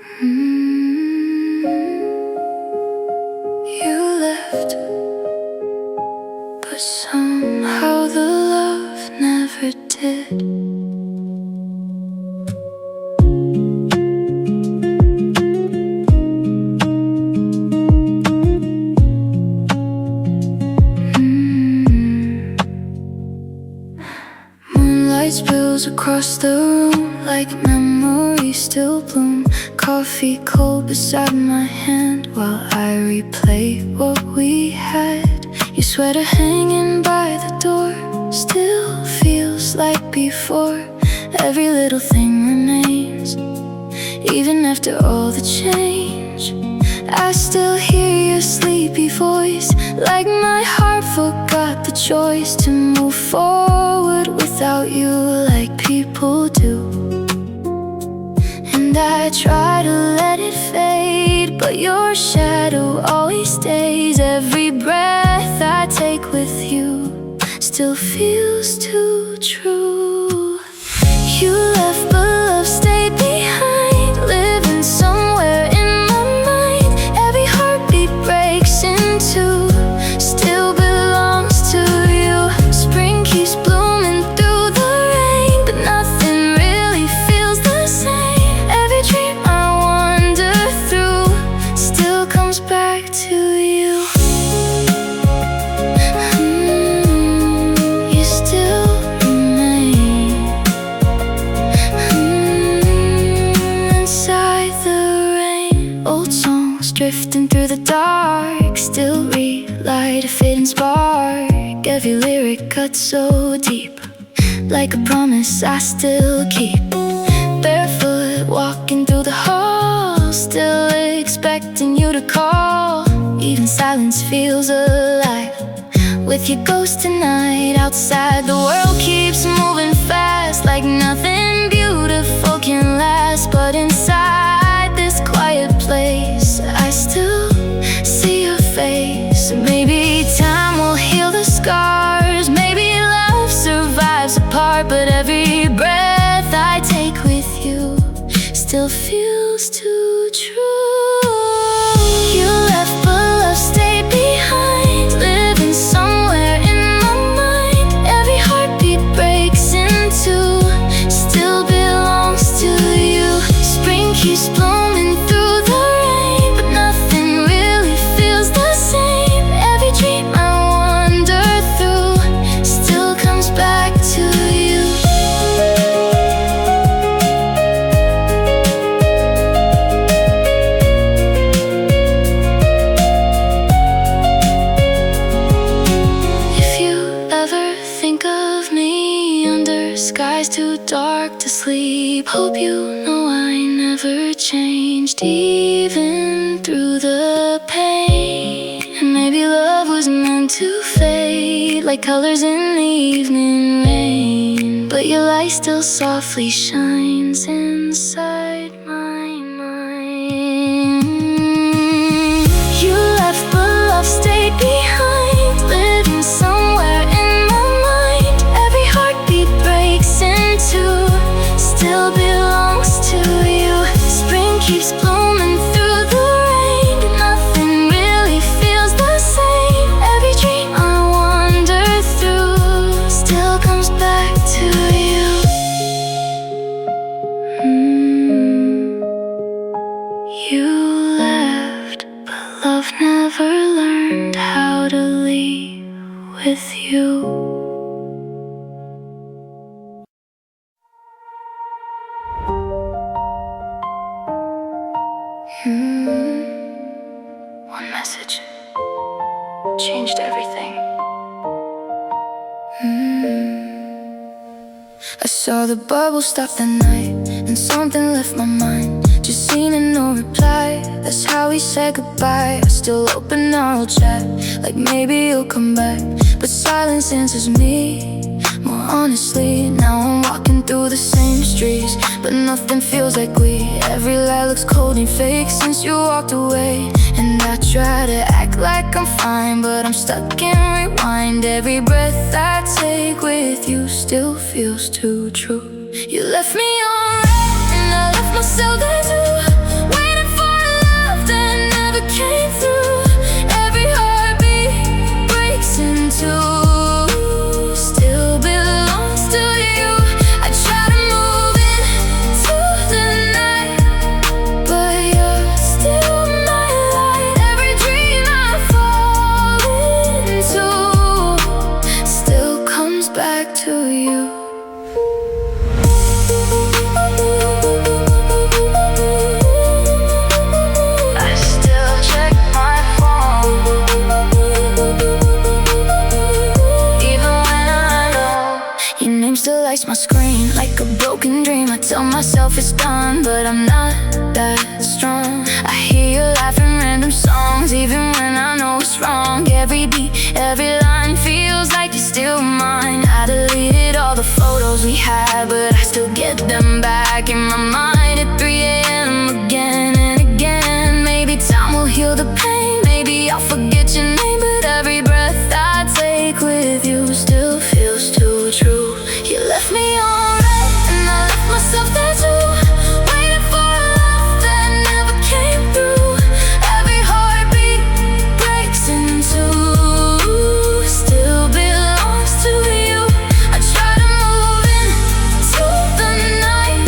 You left, but somehow the love never did. Moonlight spills across the room like memories still bloom. Coffee cold beside my hand while I replay what we had. Your sweater hanging by the door still feels like before. Every little thing remains, even after all the change. I still hear your sleepy voice, like my heart forgot the choice to move forward without you, like people do. And I try to let it fade, but your shadow always stays. Every breath I take with you still feels too true. You left, but love stayed behind, living somewhere in my mind. Every heartbeat breaks in two, still belongs to you. Spring keeps blooming through the rain, but nothing really feels the same. Every dream I wander through still comes back to you. You still remain inside the rain. Old songs drifting through the dark still relight a fading spark. Every lyric cuts so deep, like a promise I still keep. Barefoot walking through the halls, still expecting you to call. Even silence feels alive with your ghost tonight. Outside the world keeps moving fast, like nothing beautiful can last. But inside this quiet place I still see your face. Maybe time will heal the scars, maybe love survives apart. But every breath I take with you still feels too true. You left, but love stayed behind, living somewhere in my mind. Every heartbeat breaks in two, still belongs to you. Spring keeps blooming through the rain, but nothing really feels the same. Every dream I wander through still comes back to you. If you ever think of me under skies too dark to sleep, hope you know I never changed, even through the pain. And maybe love was meant to fade, like colors in the evening rain. But your light still softly shines inside my mind. You left, but love stayed behind, living somewhere in my mind. Every heartbeat breaks in two, still belongs to you. Spring keeps blooming through the rain, but nothing really feels the same. Every dream I wander through still comes back to you. You left, but love never learned how to leave with you. One message changed everything. I saw the bubble stop the night, and something left my mind. Just seen and no reply, that's how we said goodbye. I still open our old chat, like maybe you'll come back. But silence answers me more honestly. Now I'm walking through the same streets, but nothing feels like we. Every light looks cold and fake since you walked away. And I try to act like I'm fine, but I'm stuck in rewind. Every breath I take with you still feels too true. You left me on red, and I left myself there too. done, but I'm not that strong. I hear you laughing random songs, even when I know it's wrong. Every beat, every line feels like you're still mine. I deleted all the photos we had, but I still get them back in my mind at 3 a.m. again and again. Maybe time will heal the pain, maybe I'll forget your name, but every breath I take with you still feels too true. You left me on red, and I left myself there too, waiting for a love that never came through. Every heartbeat breaks in two, still belongs to you. I try to move into the night,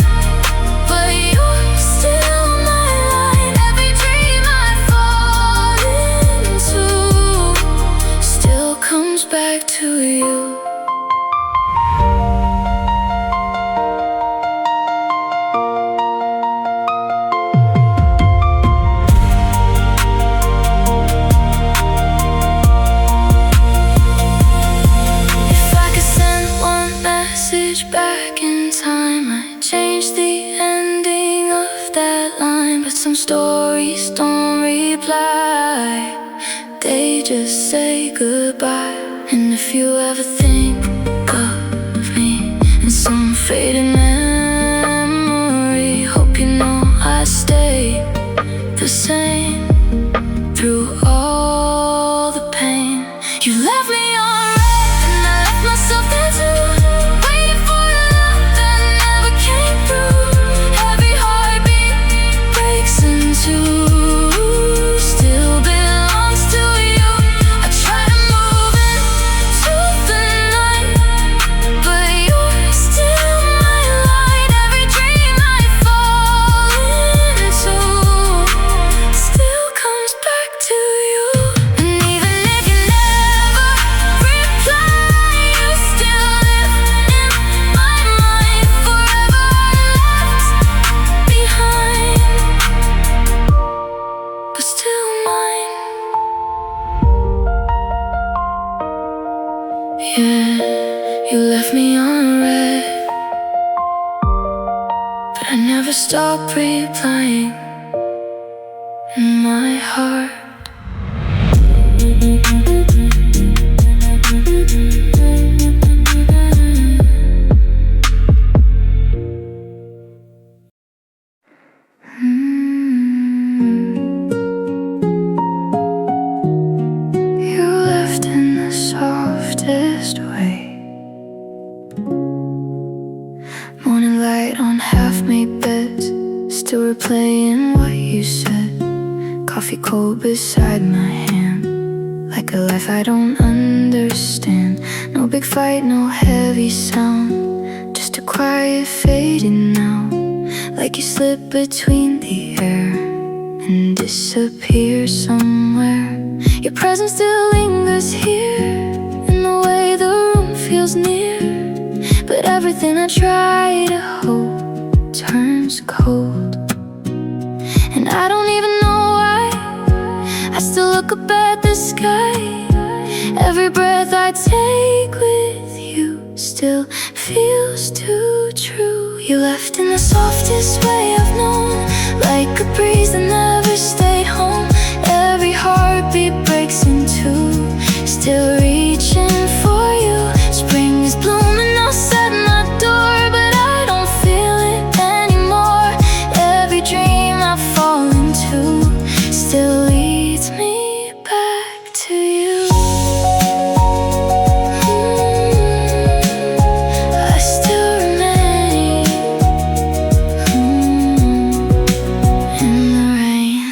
but you're still my light. Every dream I fall into still comes back to you. Back in time, I changed the ending of that line, but some stories don't reply, they just say goodbye. And if you ever think of me in some faded memory, hope you know I stay the same through all the pain. You left me on red, and I left myself there too, still belongs to you. I try to move into the night, but you're still my light. Every dream I fall into still comes back to you. And even if you never reply, you still live in my mind, forever left behind, but still mine. Yeah, you left me on red, but I never stopped replying in my heart. Morning light on half-made beds, still replaying what you said. Coffee cold beside my hand, like a life I don't understand. No big fight, no heavy sound, just a quiet fading now, like you slip between the air and disappear somewhere. Your presence still lingers here, in the way the room feels near, but everything I try to hold turns cold. And I don't even know why, I still look up at the sky. Every breath I take with you still feels too true. You left in the softest way I've known, like a breeze that never stayed home. Every heartbeat breaks in two, still reaching for you. Spring is blooming outside my door, but I don't feel it anymore. Every dream I fall into still leads me back to you. I still remain in the rain.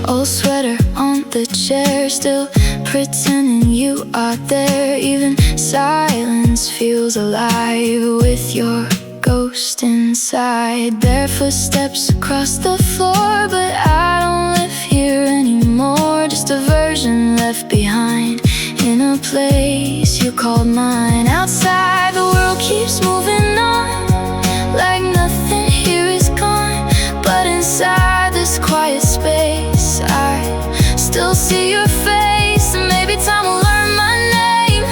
Old sweater on the chair, still pretending you are there. Even silence feels alive with your ghost inside. Bare footsteps across the floor, but I don't live here anymore. Just a version left behind in a place you called mine. Outside the world keeps moving on, like nothing here is gone. But inside this quiet space, I still see your face. And maybe time will learn my name,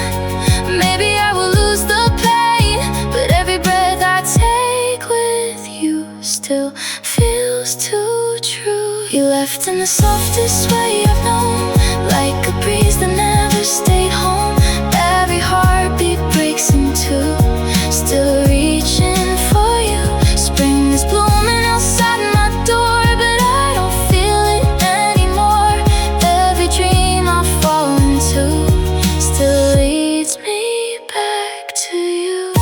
maybe I will lose the pain, but every breath I take with you still feels too true. You left in the softest way I've known, like a breeze that never stayed home. Every heartbeat breaks in two, still reaching for you. Spring is blooming outside my door, but I don't feel it anymore. Every dream I fall into still leads me back to you.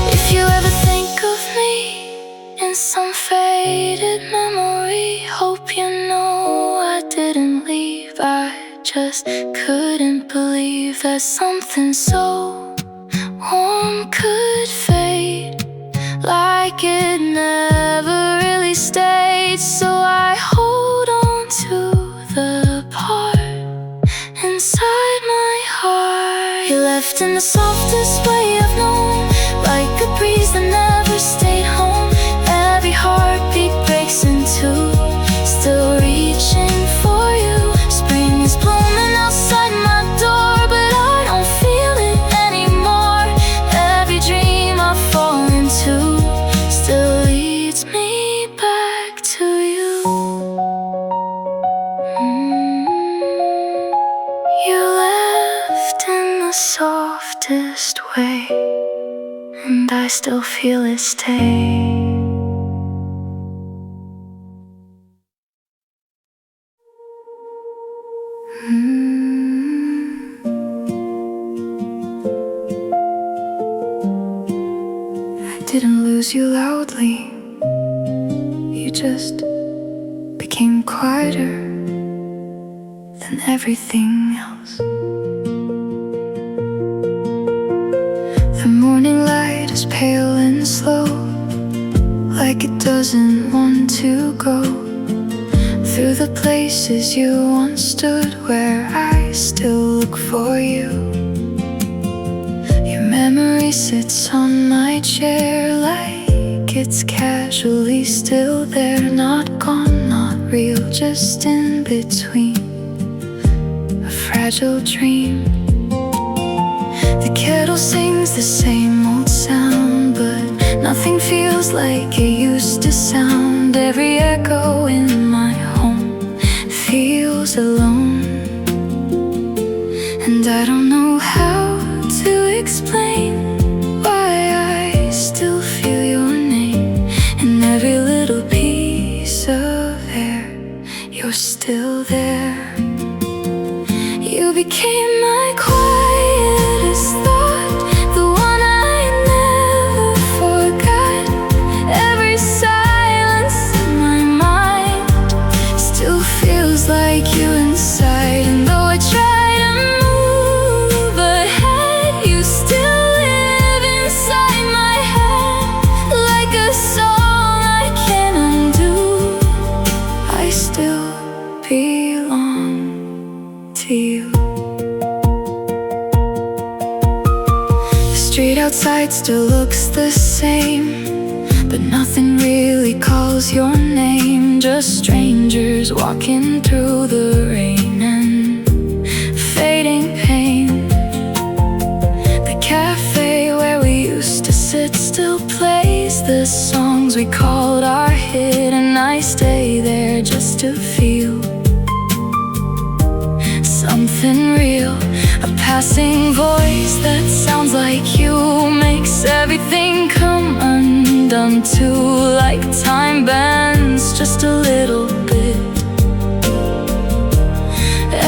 If you ever think of me in some faded memory, hope you know I didn't leave. I just couldn't believe that something so warm could fade, like it never really stayed. So I hold on to the part inside my heart. You left in the softest way I've known, like a breeze that never stayed home. Every heartbeat breaks in two, still reaching for you. Spring is blooming outside my door, but I don't feel it anymore. Every dream I fall into still leads me back to you. You left in the softest way, and I still feel it stay. I didn't lose you loudly, you just became quieter than everything else. The morning light is pale and slow, like it doesn't want to go through the places you once stood, where I still look for you. Your memory sits on my chair like it's casually still there. Not gone, not real, just in between, a fragile dream. The kettle sings the same old sound, but nothing feels like it used to sound. Every echo in my home feels alone, and I don't know how to explain why I still feel your name in every little piece of air. You're still there. You became my quietest thought, the one I never forgot. Every silence in my mind still feels like you inside, and though I try to move ahead, you still live inside my head, like a song I can't undo. I still belong to you. The street outside still looks the same, but nothing really calls your name. Just strangers walking through the rain and fading pain. The cafe where we used to sit still plays the songs we called our hit, and I stay there just to feel something real. A passing voice that sounds like you makes everything come undone too, like time bends just a little bit,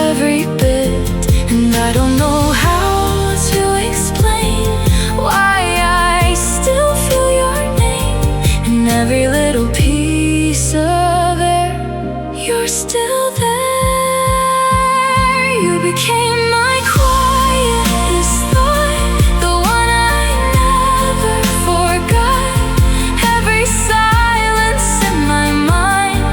every bit. And I don't know how to explain why I still feel your name in every little piece of air. You're still there. You became my quietest thought, the one I never forgot. Every silence in my mind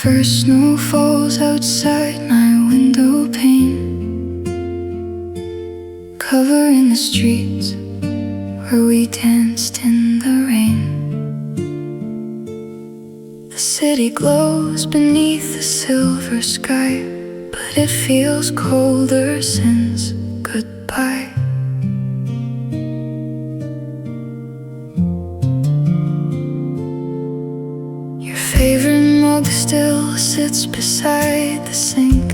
first snow falls outside my window pane, covering the streets where we danced in the rain. The city glows beneath the silver sky, but it feels colder since goodbye. Your favorite mug still sits beside the sink.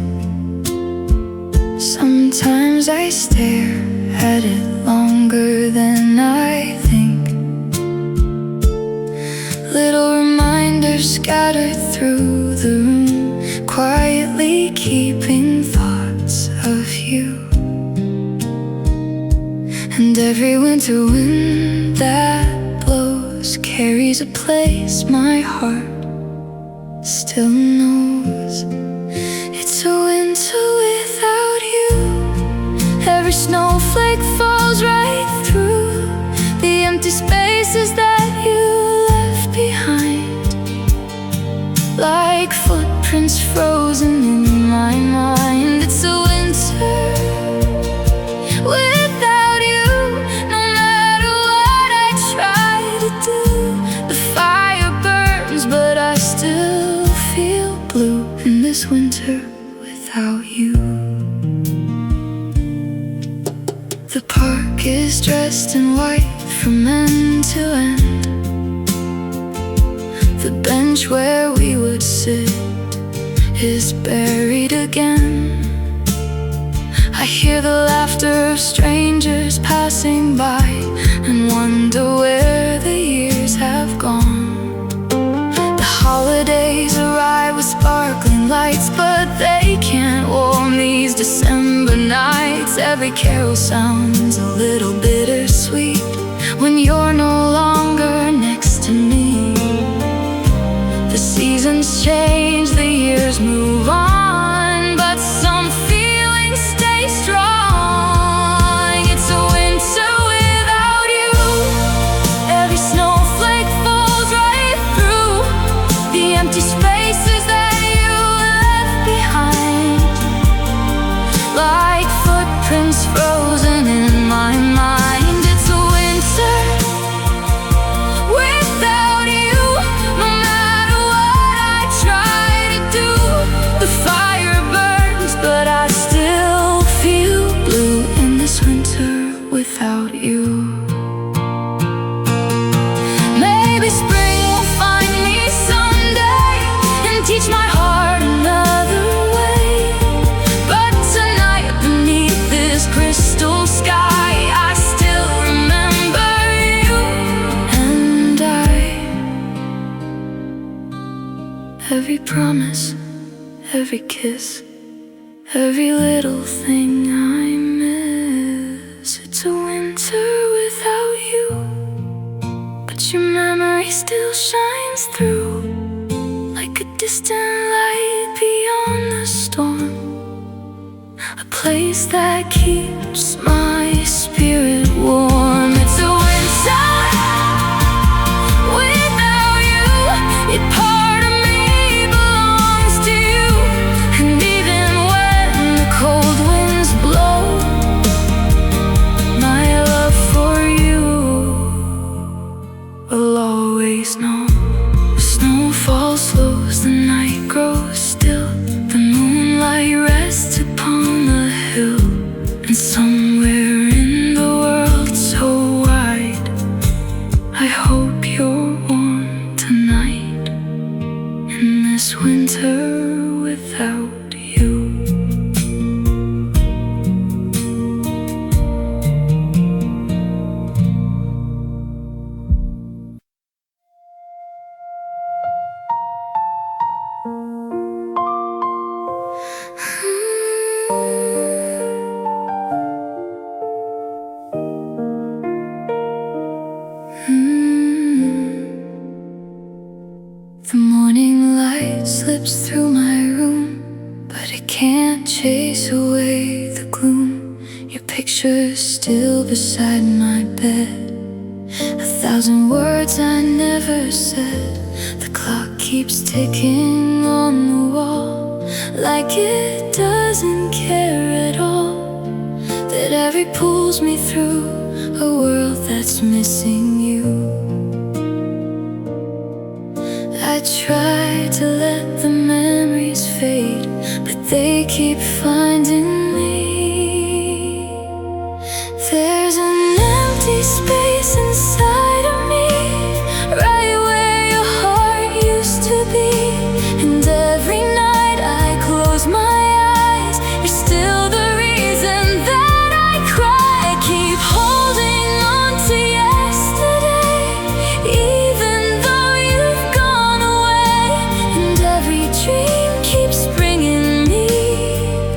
Sometimes I stare at it longer than I think. Little reminders scattered through the room, quietly keeping thoughts of you. And every winter wind that blows carries a place my heart still knows. It's a winter without you. Every snowflake falls right through the empty spaces that you left behind, like footprints frozen in my mind. It's a winter without you. No matter what I try to do, the fire burns, but I still feel blue in this winter without you. The park is dressed in white from end to end. The bench where we would sit is buried again. I hear the laughter of strangers passing by and wonder where the years have gone. The holidays arrive with sparkling lights, but they can't warm these December nights. Every carol sounds a little bittersweet when you're no longer next to me. The seasons change, the years move on, but some feelings stay strong. It's a winter without you. Every snowflake falls right through the empty spaces that you left behind, like footprints frozen in my mind. It's a winter without you. No matter what I try to do, the fire burns, but I still feel blue in this winter without you. Maybe spring will find me someday and teach my heart another way, but tonight beneath this crystal sky, I still remember you. And every promise, every kiss, every little thing I miss. It's a winter without you, but your memory still shines through like a distant light beyond the storm, a place that keeps my spirit warm. It's a winter without you. It part of me belongs to you, and even when the cold winds blow, my love for you will always know. The snow falls slow as the night grows still. The moonlight rests upon the hill, and somewhere in the world so wide, I hope you're warm tonight in this winter without you. The morning light slips through my room, but it can't chase away the gloom. Your picture's still beside my bed, 1,000 words I never said. The clock keeps ticking on the wall, like it doesn't care at all that every pulls me through a world that's missing you. I try to let the memories fade, but they keep finding me. There's an empty space inside of me, right where your heart used to be. And every night I close my eyes, you're still the reason that I cry. I keep holding on to yesterday, even though you've gone away. And every dream keeps bringing me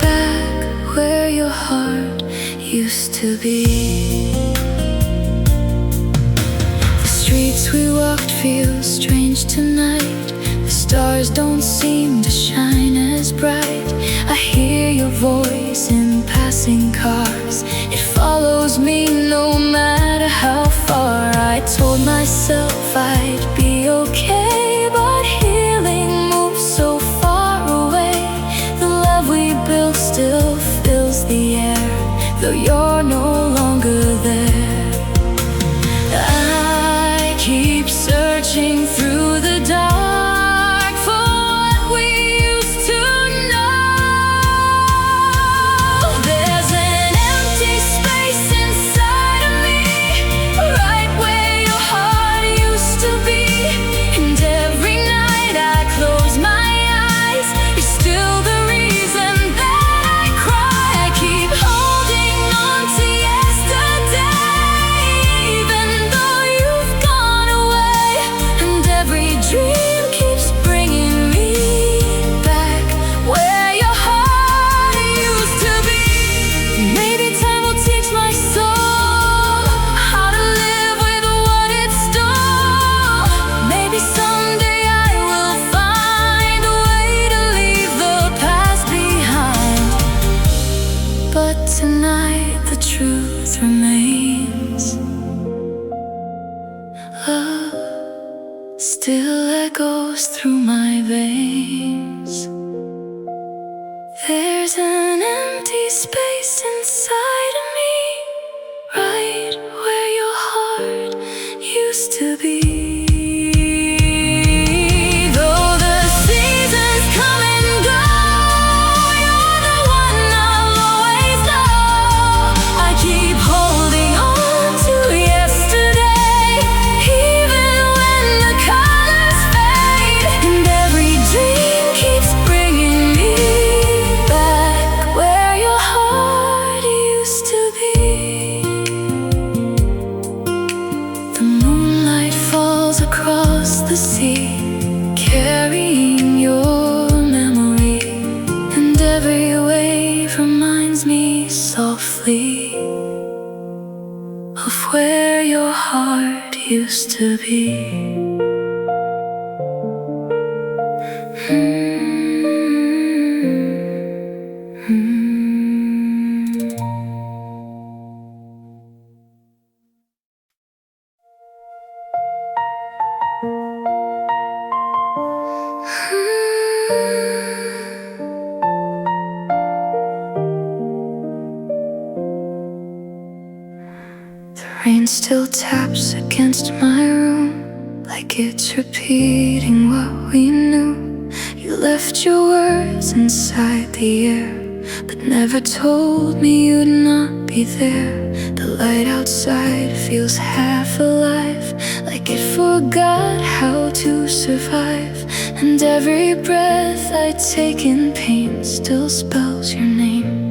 back where your heart used to be. The streets we walked feel strange tonight. The stars don't seem to shine as bright. I hear your voice in passing cars. It follows me no matter how far. I told myself I'd be okay, but healing moves so far away. The love we built still fills the air, though you're no longer there. I keep searching through the dark for what we used to know. There's an empty space inside of me, right where your heart used to be. And every night I close my eyes, you're still the reason that I cry. I keep holding on to yesterday, even though you've gone away. And every dream keeps bringing me back where your heart used to be. Maybe time will teach my soul how to live with what it stole. Maybe someday I will find a way to leave the past behind. But tonight the truth remains. Love still echoes through my veins. There's an empty space inside of me, right where your heart used to be. Though the seasons come and go, you're the one I'll always know. I keep holding on to yesterday, even when the colors fade. And every dream keeps bringing me back where your heart used to be. The moonlight falls across the sea, carrying your memory. And every wave reminds me softly of where your heart used to be. The rain still taps against my room, like it's repeating what we knew. You left your words inside the air, but never told me you'd not be there. The light outside feels half alive, like it forgot how to survive. And every breath I take in pain still spells your name.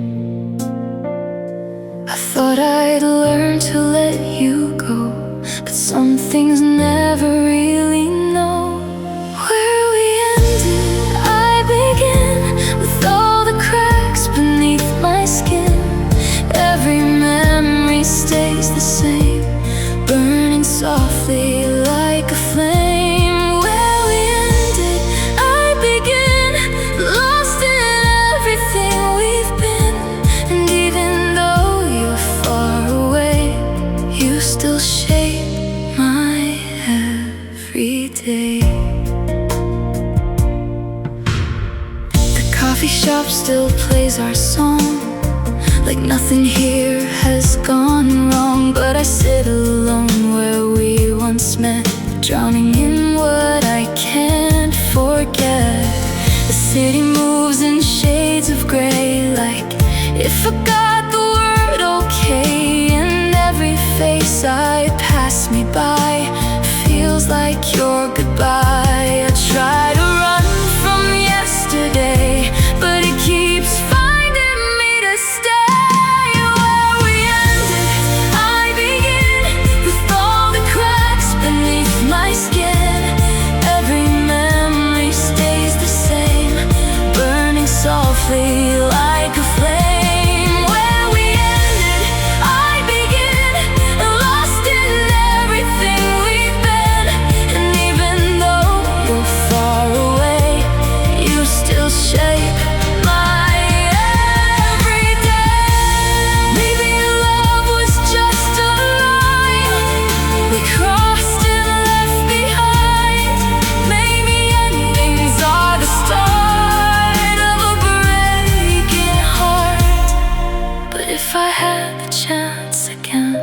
I thought I'd learn to let you go, but some things never really know. Where we ended, I begin, with all the cracks beneath my skin. Every memory stays the same, burning softly like a flame. Where we ended, I begin, lost in everything we've been. And even though you're far away, you still shape my every day. shop still plays our song, like nothing here has gone wrong. But I sit alone where we once met, drowning in what I can't forget. The city moves in shades of gray, like it forgot the word okay. And every face I pass me by feels like your goodbye. I try to run from yesterday, but it keeps finding me to stay. Where we ended, I begin, with all the cracks beneath my skin. Every memory stays the same, burning softly like a flame. Where we ended, I begin, lost in everything we've been. And even though you're far away, you still shape my everyday. Maybe love was just a line we crossed and left behind. Maybe endings are the start of a breaking heart. But if I had the chance again,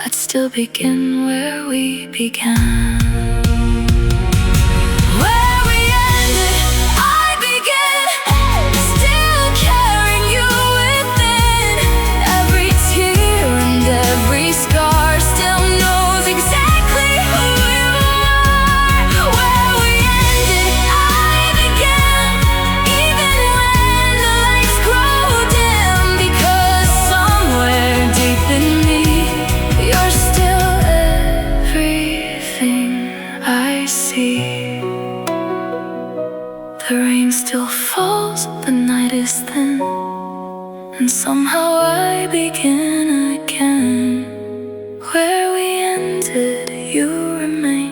I'd still begin where we began. Where we ended, I begin, still carrying you within. Every tear and every scar still knows exactly who you are. Where we ended, I began, even when the lights grow dim. Because somewhere deep in me, you're still everything I see. The rain still falls, the night is thin, and somehow I begin again. Where we ended, you remain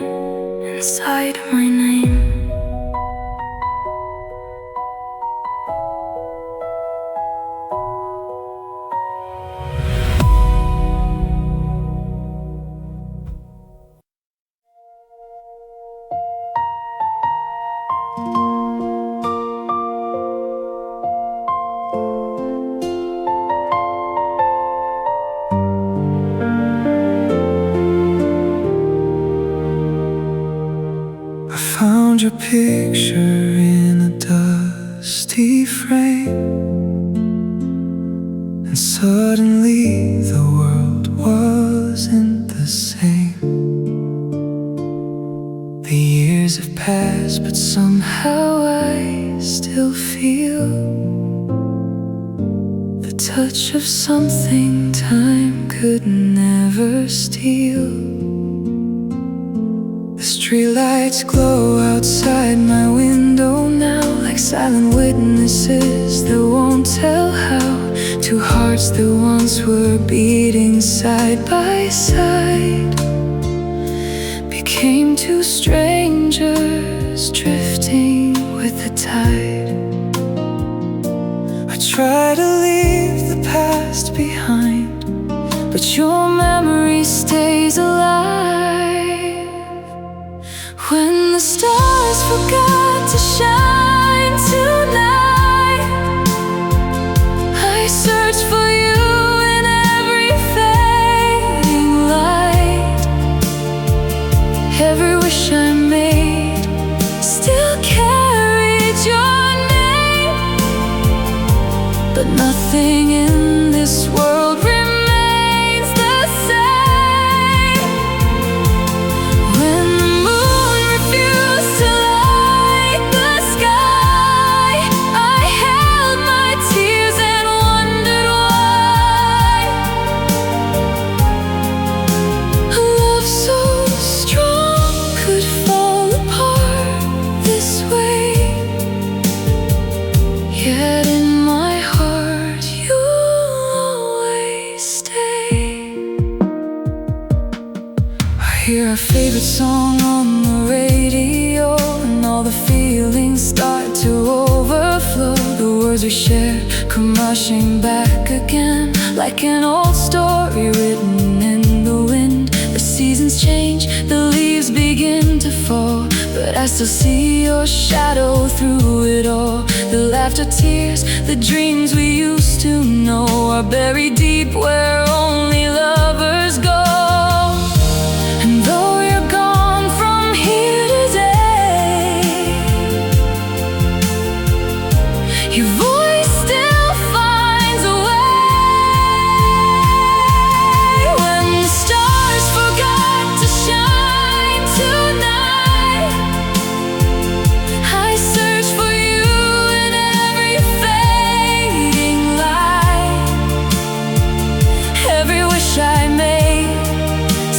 inside my name. I found your picture in a dusty frame, and suddenly the world wasn't the same. The years have passed, but somehow I still feel the touch of something time could never steal. The streetlights glow outside my window now, like silent witnesses that won't tell how. Two hearts that once were beating side by side became two strangers drifting with the tide. I try to leave the past behind, but your memory stays alive. When the stars forgot to shine tonight, I search for you in every fading light. Every wish I made still carried your name, but nothing in this world remains the same. When the moon refused to light the sky, I held my tears and wondered why. A love so strong could fall apart this way, yet in my heart you'll always stay. I hear our favorite song on the radio, and all the feelings start to overflow. The words we shared come rushing back again, like an old story written in the wind. The seasons change, the leaves begin to fall, but I still see your shadow through it all. The laughter, tears, the dreams we used to know are buried deep where only lovers go. And though you're gone from here today, your voice still finds a way. When the stars forgot to shine tonight, I search for you in every fading light. Every wish I made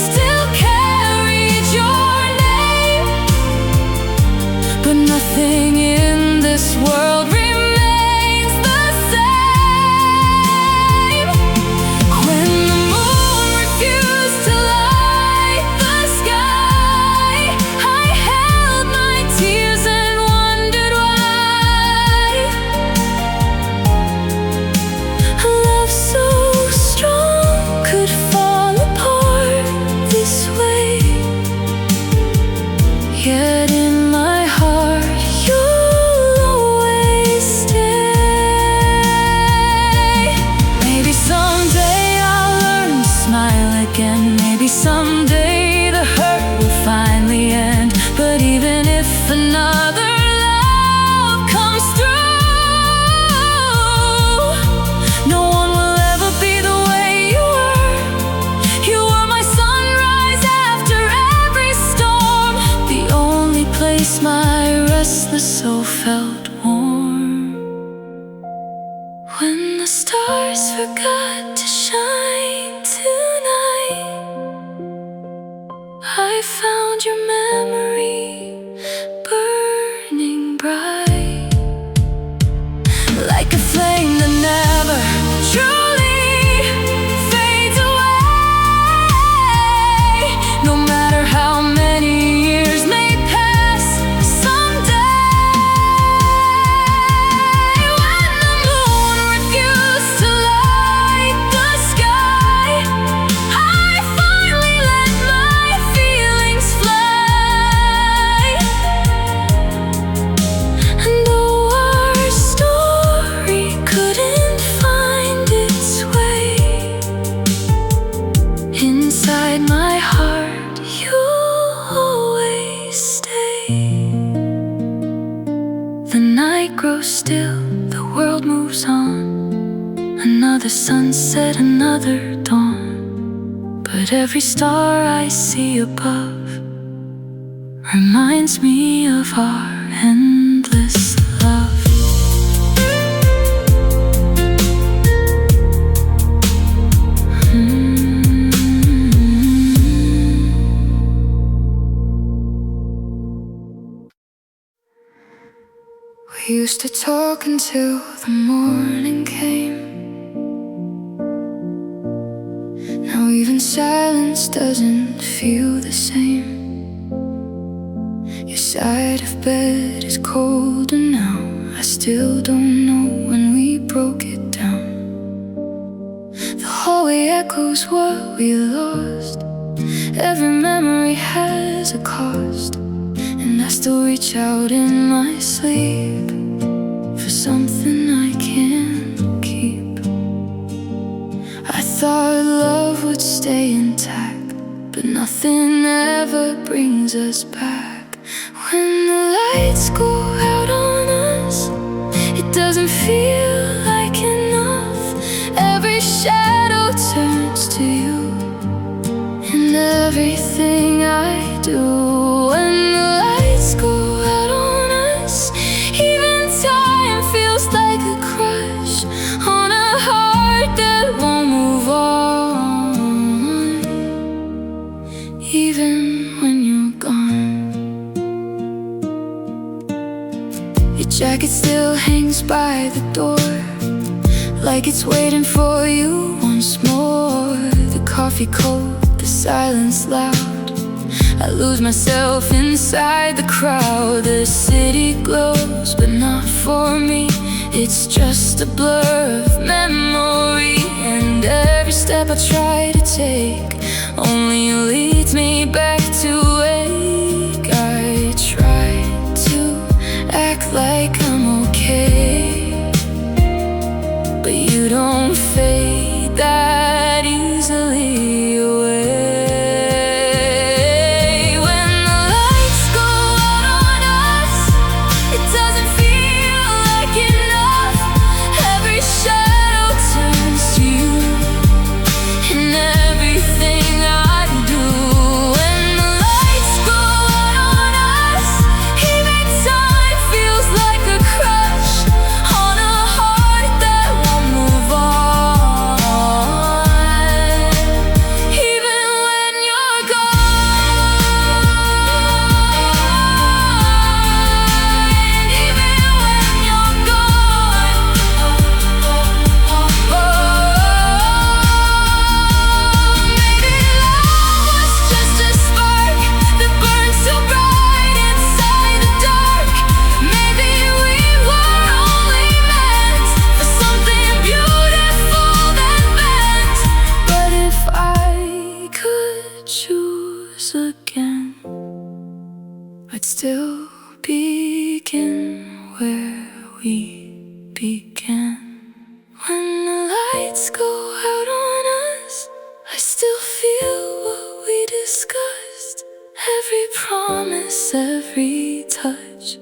still carried your name, but nothing in this world remains the same. When the moon refused to light the sky, I held my tears and wondered why. A love so strong could fall apart this way. Yet in my heart you'll always stay. Maybe someday I'll learn to smile again. Maybe someday the hurt will finally end. But even if another love comes through, no one will ever be the way you were. You were my sunrise after every storm, the only place my restless soul felt warm. When the stars forgot to shine tonight, I found your memory burning bright, like a flame that never truly fades away. No matter how many years may pass, someday, when the moon refused to light the sky, I finally let my feelings fly. And though our story couldn't find its way, inside my heart you'll always stay. The night grows still, the world moves on. Another sunset, another dawn. But every star I see above reminds me of our endless love. We used to talk until the morning came. Now even silence doesn't feel the same. Your side of bed is colder now. I still don't know when we broke it down. The hallway echoes what we lost. Every memory has a cost, and I still reach out in my sleep for something I can't keep. I thought love would stay intact, but nothing ever brings us back. When the lights go out on us, it doesn't feel like enough. Every shadow turns to you in everything I do. When the lights go out on us, even time feels like a crush on a heart that won't move on, even when you're gone. Your jacket still hangs by the door, like it's waiting for you once more. The coffee cold, the silence loud. I lose myself inside the crowd. The city glows, but not for me. It's just a blur of memory, and every step I try to take only leads me back to wake. I try yours again, I'd still begin where we began. When the lights go out on us, I still feel what we discussed. Every promise, every touch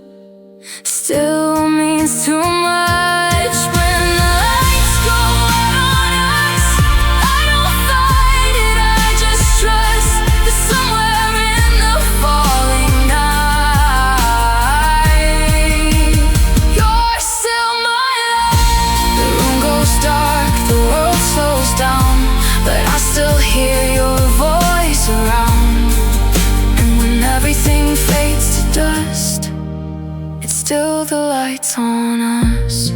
still means too much. When the lights go out on us, I don't fight it, I just trust that somewhere in the falling night, you're still my love. The room goes dark, the world slows down, but I still hear your voice around. And when everything fades to dust, it's still the lights on us.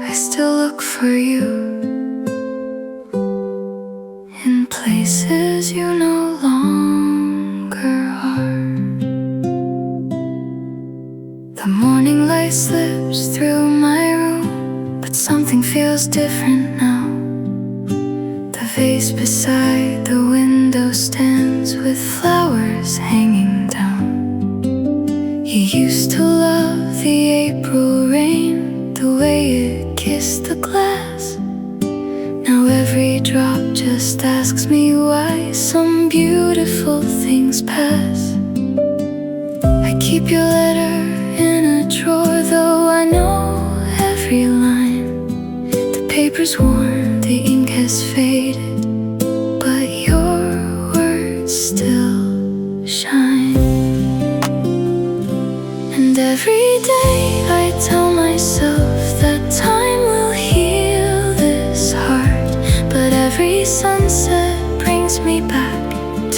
I still look for you in places you no longer are. The morning light slips through my room, but something feels different now. The vase beside the window stands with flowers hanging down. You used to love the April rain, the way it kissed the glass. Now every drop just asks me why some beautiful things pass. I keep your letter in a drawer, though I know every line. The paper's worn, the ink has faded, but your words still shine. And every day I tell myself that time will heal this heart, but every sunset brings me back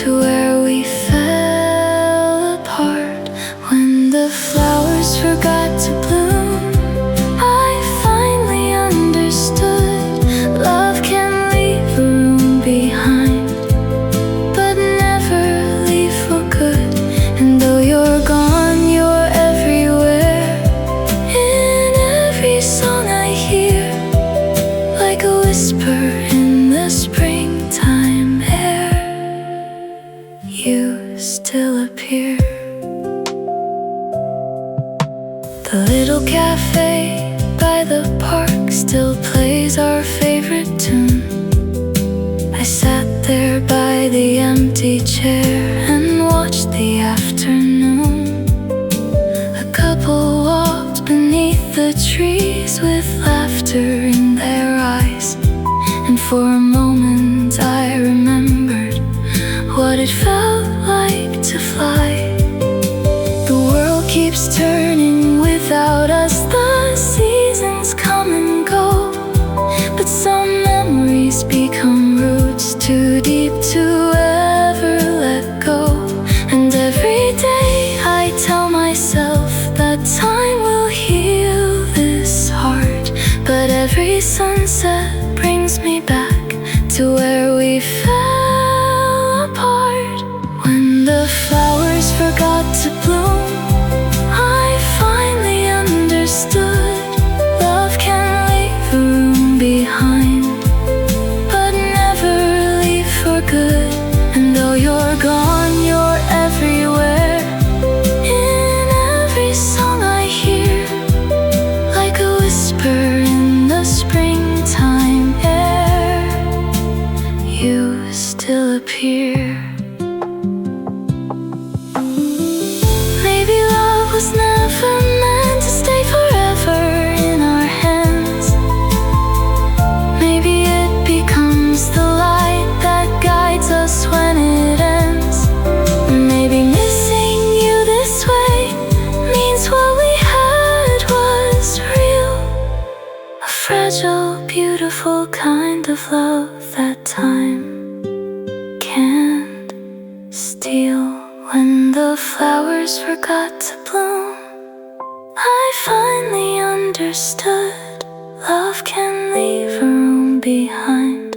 to where we fell apart. When the flowers forgot to bloom, I finally understood love can leave a room behind, but never leave for good. And though you're gone, you're everywhere, in every song I hear, like a whisper in the springtime air, you still appear. The little cafe by the park still plays our favorite tune. I sat there by the empty chair and watched the afternoon. A couple walked beneath the trees with laughter in their eyes, and for a moment I remembered what it felt like to fly. The world keeps turning without us, the seasons come and go, but some memories become roots too deep to ever let go. And every day I tell myself that time will heal this heart, but every sunset brings me back to where we fell apart. When the flowers forgot to bloom, I finally understood love can leave a room behind, but never leave for good. And though you're gone, you're everywhere, in every song I hear, like a whisper in the springtime air, you still appear. Maybe love was never meant to stay forever in our hands. Maybe it becomes the light that guides us when it ends. Maybe missing you this way means what we had was real, a fragile, beautiful kind of love that time can't steal. When the flowers forgot to bloom, I finally understood love can leave a room behind,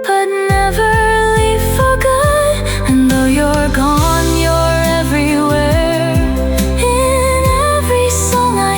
but never leave for good. And though you're gone, you're everywhere, in every song I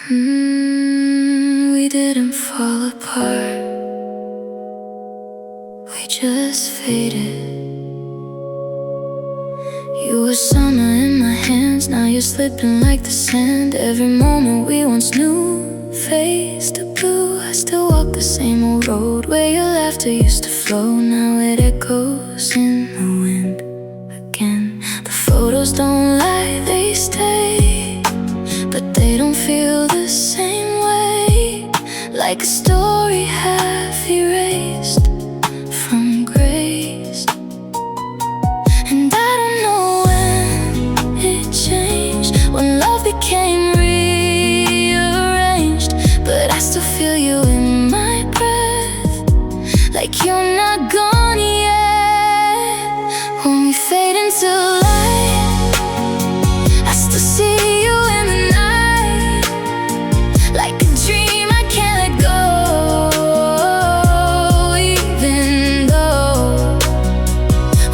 We didn't fall apart, we just faded. You were summer in my hands, now you're slipping like the sand. Every moment we once knew fades to blue. I still walk the same old road where your laughter used to flow. Now it echoes in the wind again. The photos don't lie, they stay, but they don't feel the same way. Like a story half erased from grace. And I don't know when it changed, when love became rearranged, but I still feel you in my breath, like you're not gone yet. When we fade into light, I still see you in the night, like a dream I can't let go. Even though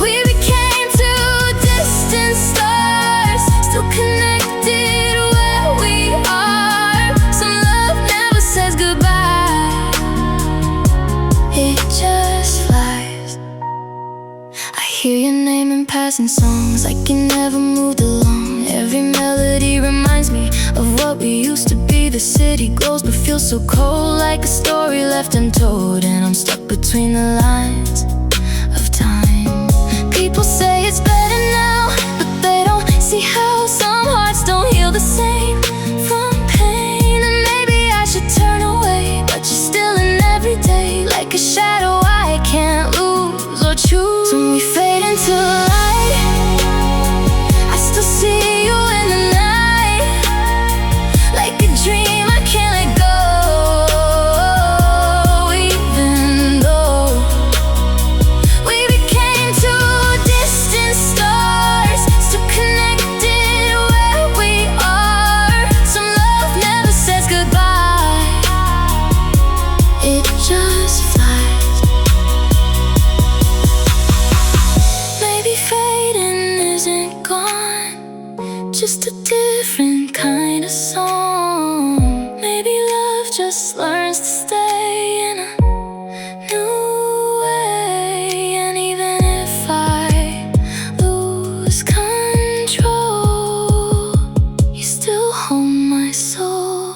we became two distant stars, still connected where we are. Some love never says goodbye, it just flies. I hear your name in passing songs, like you never moved along. Every melody reminds me of what we used to be. The city glows but feels so cold, like a story left untold. And I'm stuck between the lines of time. People say it's better now, but they don't see how some hearts don't heal the same from pain. And maybe I should turn away, but you're still in every day, like a shadow I can't lose or choose. When we fade into light, I still see you in the night, like a dream I can't let go. Even though we became two distant stars, still connected where we are. Some love never says goodbye, it just flies. Maybe fading isn't gone, just a different kind of song. Maybe love just learns to stay in a new way. And even if I lose control, you still hold my soul.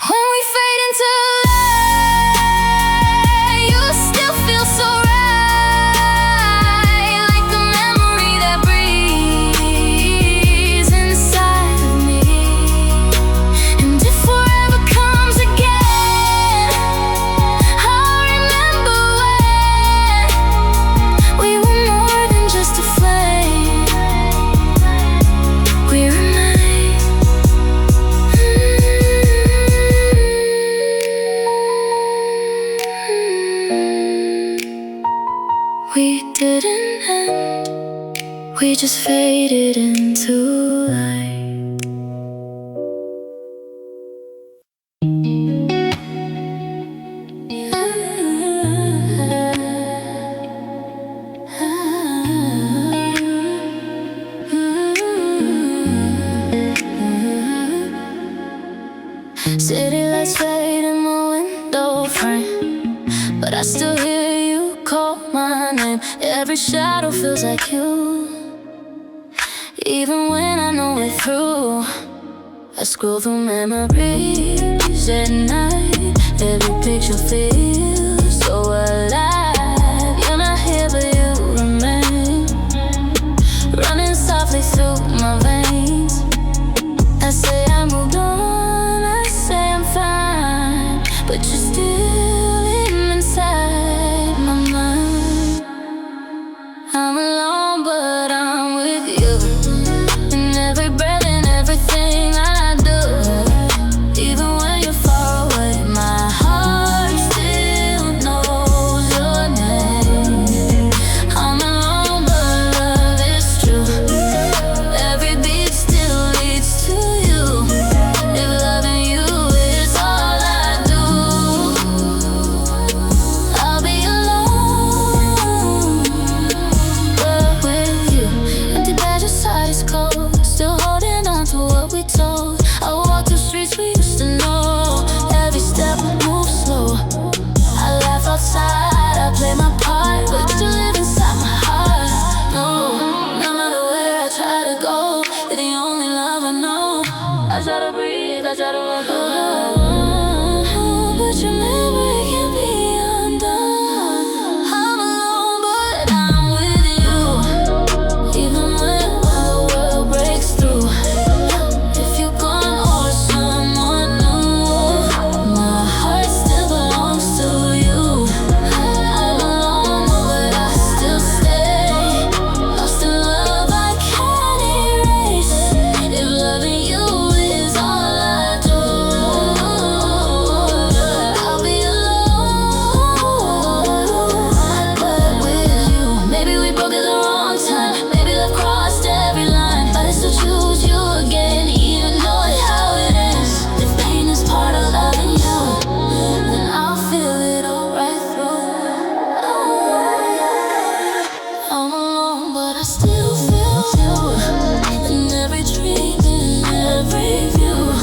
When we fade into light, you still feel so right, like a memory that breathes inside of me. And if forever comes again, I'll remember when we were more than just a flame. We remain. We didn't end, we just faded into light. City lights fade in my window frame, but I still hear you call my name. Every shadow feels like you, even when I know we're through. I scroll through memories at night, every picture feels so alive. You're not here but you remain, running softly through my veins. I say I moved on, I say I'm fine, but you're still inside my mind. I'm alone but I'm with you, in every breath and everything I do. Even when you're far away, my heart still I try to breathe, I try to run through hell, but your memory can't be undone. I'm alone, but I'm with you, even when my world breaks through. If you're gone or someone new, my heart still belongs to you. I'm alone, but I still stay, lost in love I can't erase. If loving you is all I do, I'll be alone, but with you. Maybe we broke at the wrong time, maybe love crossed every line, but I still choose you again, even knowing how it ends. If pain is part of loving you, then I'll feel it all right through. I'm alone, but I still feel you in every dream, in every view.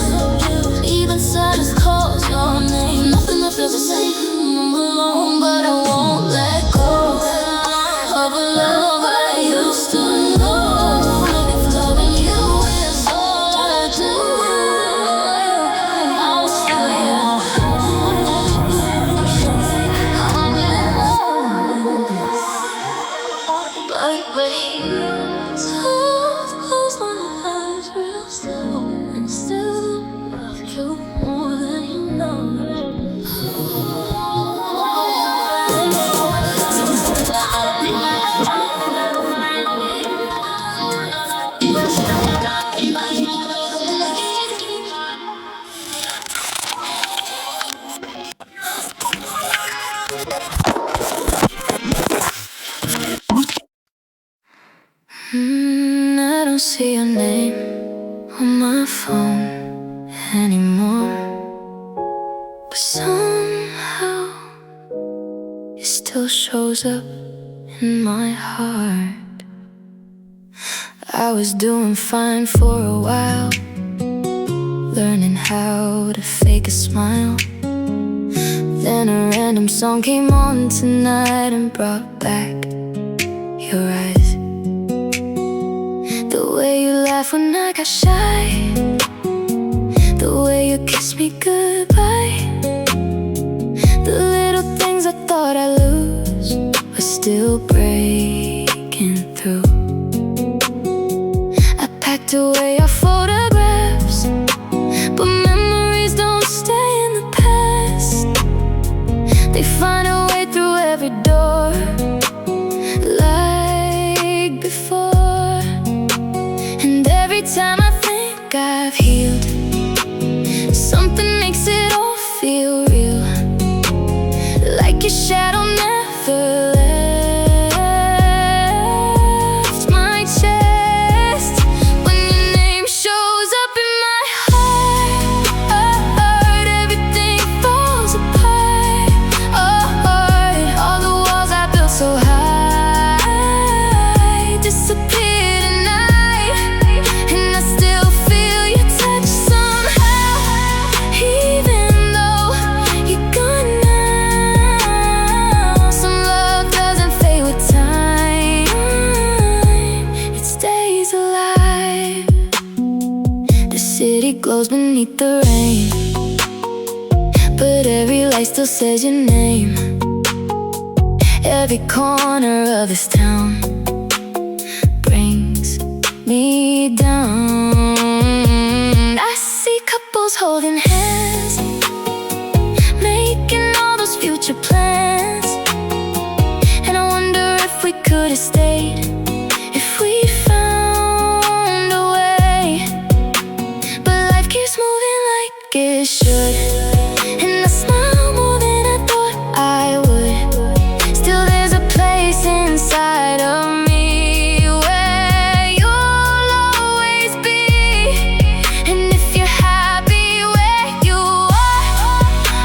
Even silence calls your name. Nothing that feels the same. I'm alone, but I won't let go of a love I used to know. If loving you is all I do, I'll still here. But wait, so close my eyes real still, and still love you more than you know. I don't see your name on my phone anymore, but somehow it still shows up in my heart. I was doing fine for a while, learning how to fake a smile. Then a random song came on tonight and brought back your eyes. The way you laugh when I got shy, the way you kiss me goodbye. The little things I thought I'd lose were still breaking through. I packed away our photographs, but memories don't stay in the past. They find a way through every door, like before. And every time I think I've healed, something makes it all feel real, like your shadow never left my chest. When your name shows up in my heart, everything falls apart. All the walls I built so high disappeared tonight, and I still feel your touch somehow, even though you're gone now. Some love doesn't fade with time, it stays alive. The city glows beneath the rain, but every light still says your name. Every corner of this town brings me down. I see couples holding hands, making all those future plans, and I wonder if we could have stayed, if we found a way. But life keeps moving like it should, and I smile more than I thought I would. Still there's a place inside of me where you'll always be. And if you're happy where you are,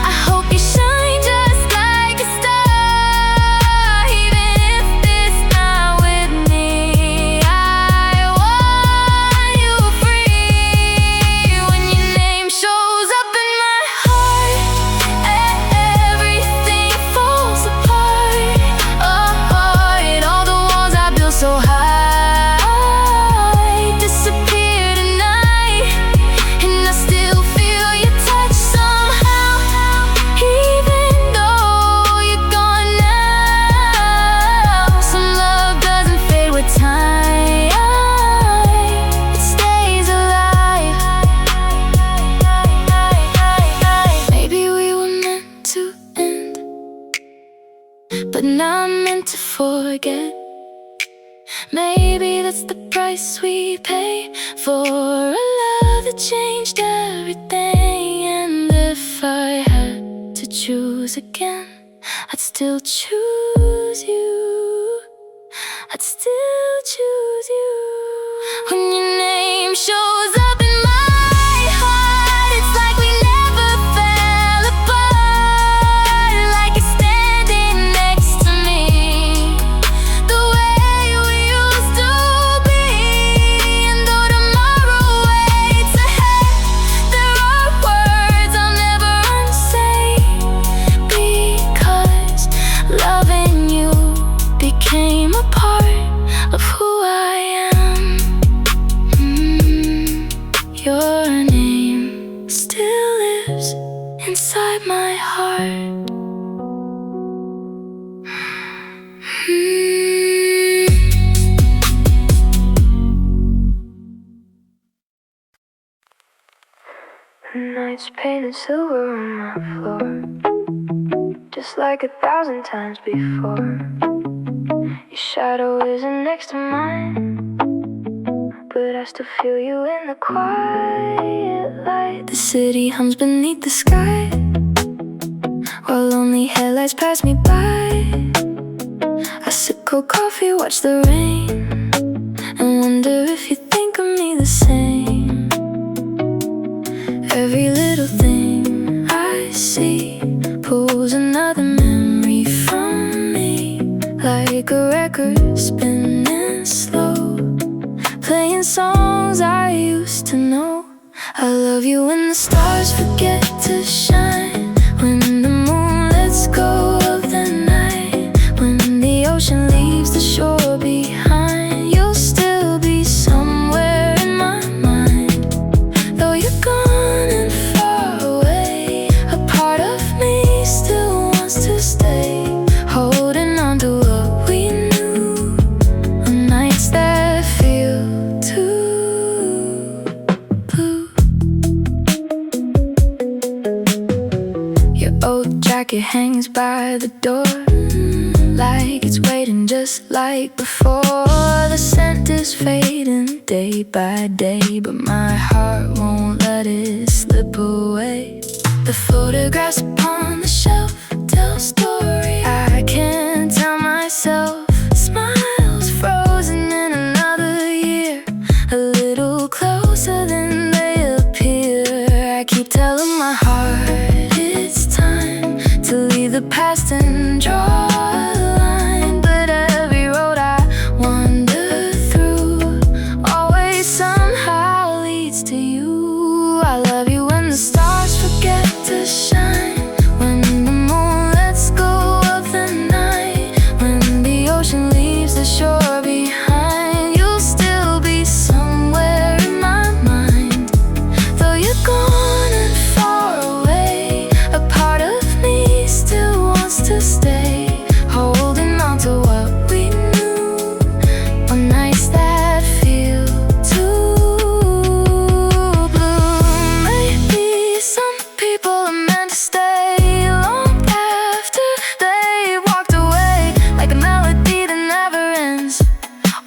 I hope you shine just like a star. Even if it's not with me, I want you free. When your name shows up in my heart, forget. Maybe that's the price we pay for a love that changed everything. And if I had to choose again, I'd still choose you. I'd still choose you. When your name shows up in my heart, it's like we never fell apart. Like you're standing next to me, the way we used to be. And though tomorrow waits ahead, there are words I'll never unsay, because loving you became a part of who I am. Your name still lives inside my heart. Nights painted silver on my floor, just like 1,000 times before. Your shadow isn't next to mine, but I still feel you in the quiet light. The city hums beneath the sky, while lonely headlights pass me by. I sip cold coffee, watch the rain, and wonder if you think of me the same. Every little thing I see pulls another memory from me, like a record spinning slow, playing songs I used to know. I love you when the stars forget to shine, when the moon lets go of the night, when the ocean leaves the shore behind. You'll still be somewhere in my mind, though you're gone and far away. A part of me still wants to stay, holding on to what we knew, on nights that feel too blue. Your old jacket hangs by the door, like it's waiting just like before. The scent is fading day by day, but my heart won't let it slip away. The photographs upon the shelf tell a story I can't tell myself. Smiles frozen in another year, a little closer than they appear. I keep telling my heart it's time to leave the past and draw a line, but every road I wander through always somehow leads to you. I love you when the stars forget to shine, when the moon lets go of the night, when the ocean leaves the shore behind. You'll still be somewhere in my mind, though you're gone and far away. A part of me still wants to stay, holding on to what we knew, on nights that feel too blue. Maybe some people are meant to stay long after they walked away, like a melody that never ends,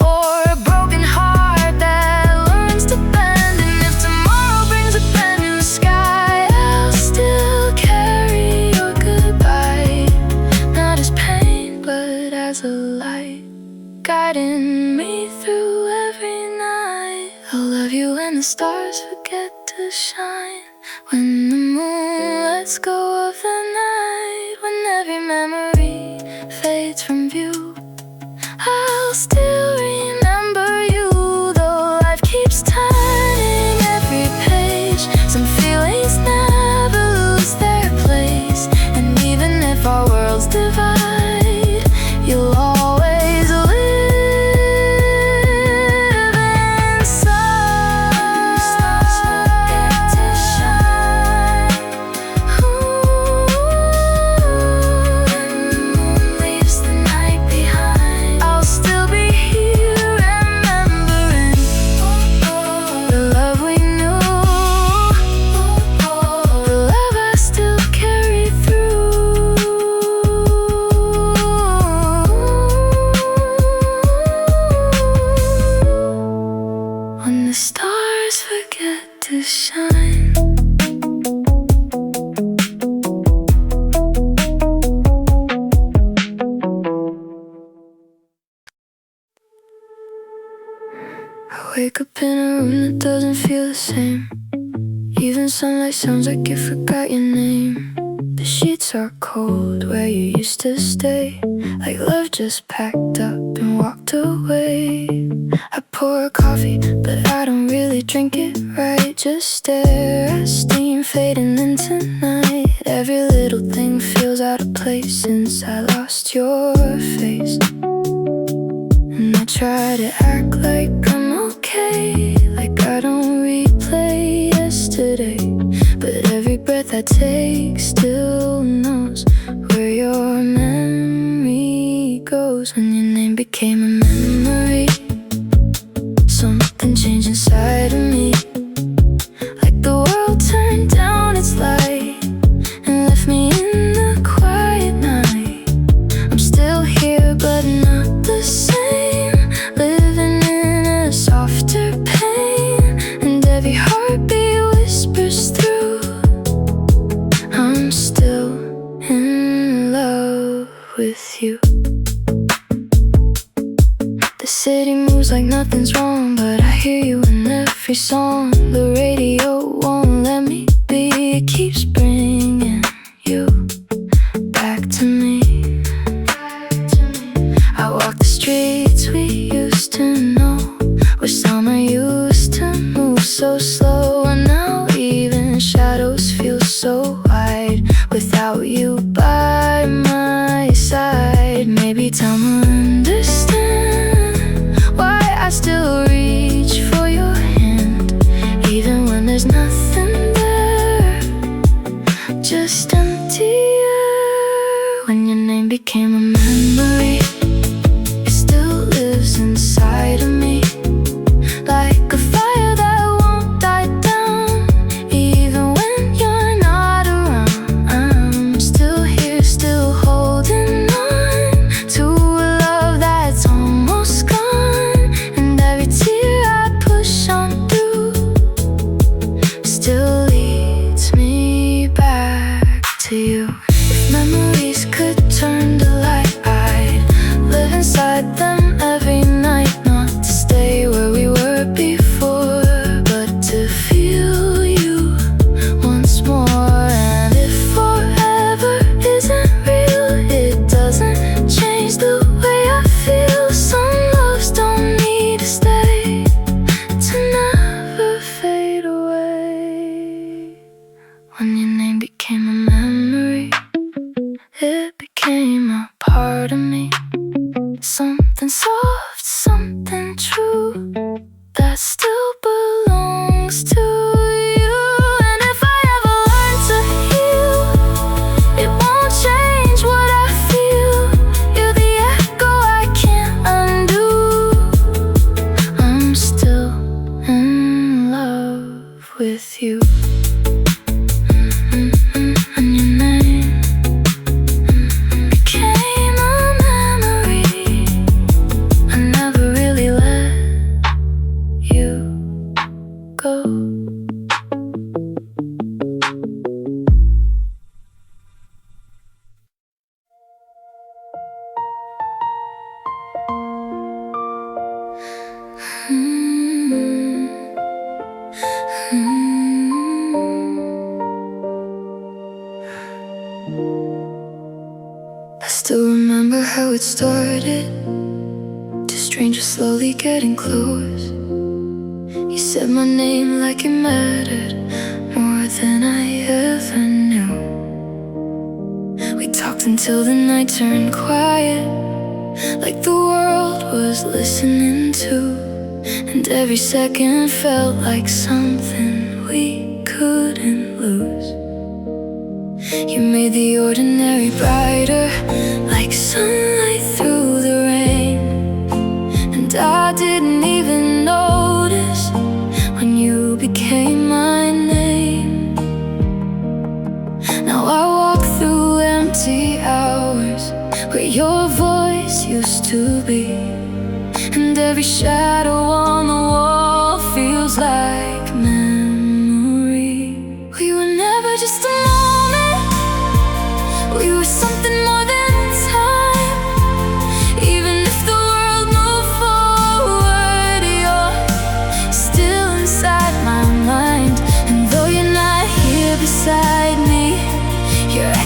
or a broken heart that learns to bend. And if tomorrow brings a brand new sky, I'll still carry your goodbye, not as pain but as a light, guiding me through every night. I'll love you when the stars forget to shine, when the moon lets go of the night, when every memory fades from view. I'll still remember you, though life keeps turning every page. Some feelings never lose their place, and even if our worlds divide, you'll always live inside. Stars forget to shine. When the moon leaves the night behind, I'll still be here remembering the love we knew, the love I still carry through. mine. I wake up in a room that doesn't feel the same. Even sunlight sounds like it forgot your name. The sheets are cold where you used to stay, like love just packed up and walked away. I pour coffee, but I don't really drink it right. Just stare at steam fading into night. Every little thing feels out of place since I lost your face. And I try to act like I'm okay, like I don't replay yesterday. But every breath I take still knows where your memory goes. When your name became a memory, something changed inside of me. Like the world turned down its light and left me in the quiet night. I'm still here but not the same, living in a softer pain. And every heartbeat whispers through, I'm still in love with you. The city moves like nothing's wrong, but I hear you in every song. The radio won't let me be, it keeps bringing you back to me. I walk the streets we used to know, where summer used to move so slow. And now even shadows feel so wide without you by my side. Maybe time will understand why I still reach for your hand, even when there's nothing there, just empty air. When your name became a memory, it still lives inside of me, like a fire that won't die down. Even when you're not around, I'm still here, still holding on to a love that's almost gone. And every tear I push on through still leads me back to you. If memories could turn to light, I'd live inside them every night. Not to stay where we were before, but to feel you once more. And if forever isn't real, it doesn't change the way I feel. Some loves don't need to stay, to never fade away. When your name became a memory, it became a part of me. Something soft, something true, that still belongs to you. And if I ever learn to heal, it won't change what I feel. You're the echo I can't undo. I'm still in love with you. And your name became a memory. I never really let you go. I still remember how it started, two strangers slowly getting close. You said my name like it mattered more than I ever knew. We talked until the night turned quiet, like the world was listening too. And every second felt like something we couldn't lose. You made the ordinary brighter, like sunlight through the rain. And I didn't even notice when you became my name. Now I walk through empty hours where your voice used to be, and every shadow on the wall feels like memory.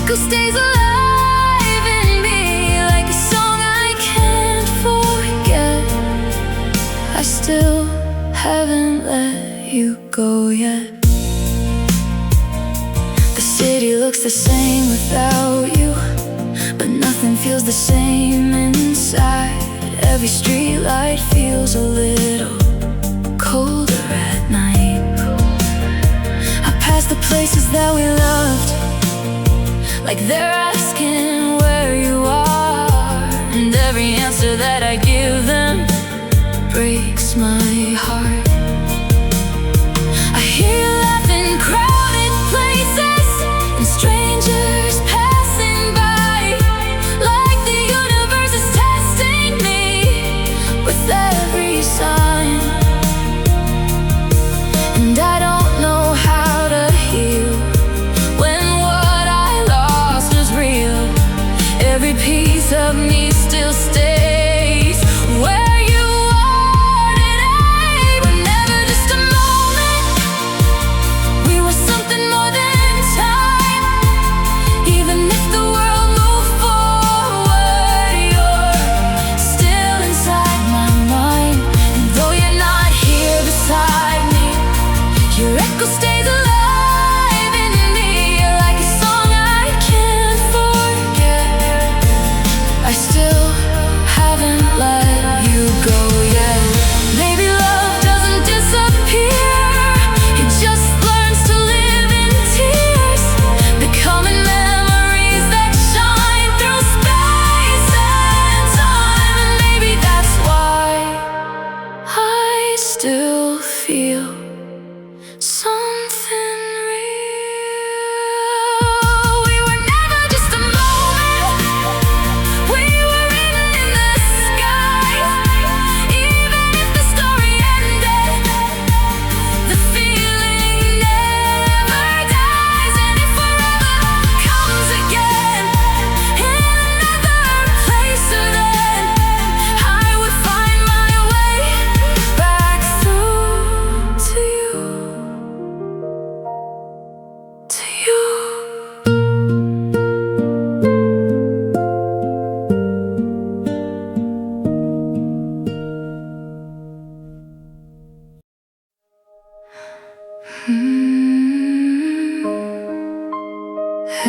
echo stays alive in me, like a song I can't forget. I still haven't let you go yet. The city looks the same without you, but nothing feels the same inside. Every street light feels a little colder at night. I pass the places that we loved, like they're asking where you are, and every answer that I give them breaks my heart. I hear you laugh in crowded places, and strangers passing by, like the universe is testing me with every sign. And I don't know how to heal when what I lost is real. Every piece of me still stays where you are today. We're never just a moment, we were something more than time. Even if the world moved forward, you're still inside my mind. And though you're not here beside me, your echo stays alive in me, like a song I can't forget. I still haven't let you go yet. Maybe love doesn't disappear, it just learns to live in tears, becoming memories that shine through space and time. And maybe that's why I still feel something real. We were never just a moment, we were written in the sky. Even if the story ended, the feeling never dies. And if forever comes again in another place, so then I would find my way back through to you, to you.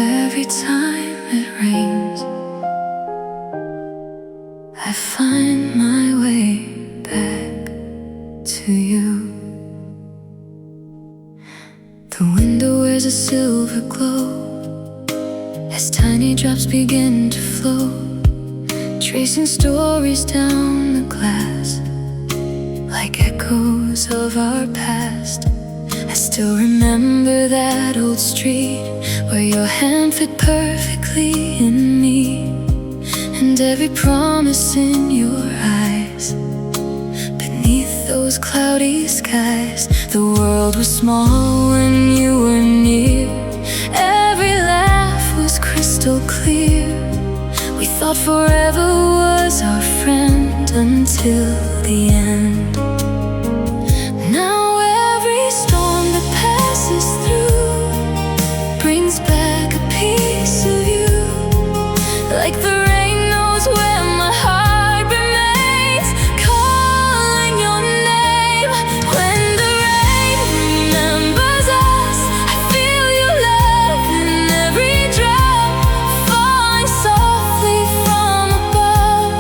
Every time it rains, I find my way back to you. The window wears a silver glow as tiny drops begin to flow, tracing stories down the glass, like echoes of our past. I still remember that old street where your hand fit perfectly in me, and every promise in your eyes. Beneath those cloudy skies, the world was small when you were near. Every laugh was crystal clear. We thought forever was our friend until the end. Now every storm that passes through brings back a piece of you, like the rain knows where my heart remains, calling your name. When the rain remembers us, I feel your love in every drop, falling softly from above,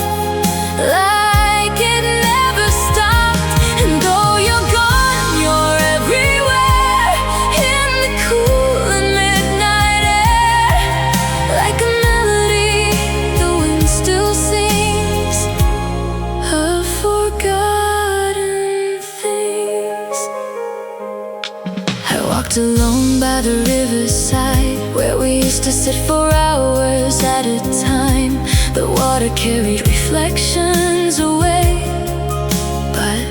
like it never stopped. And though you're gone, you're everywhere, in the cool and midnight air, like a melody the wind still sings of forgotten things. I walked alone by the riverside, where we used to sit for hours at a time. The water carried reflections away, but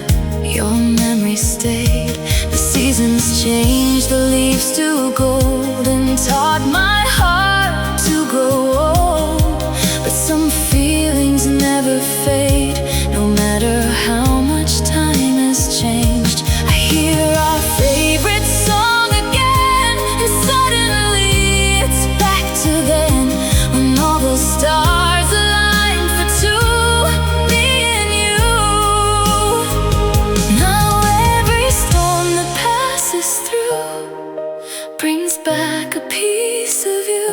your memory stayed. The seasons changed, the leaves to gold, and taught my heart to grow old. But some feelings never fade, no matter how much time has changed. I hear our favorite song again, and suddenly it's back to the brings back a piece of you,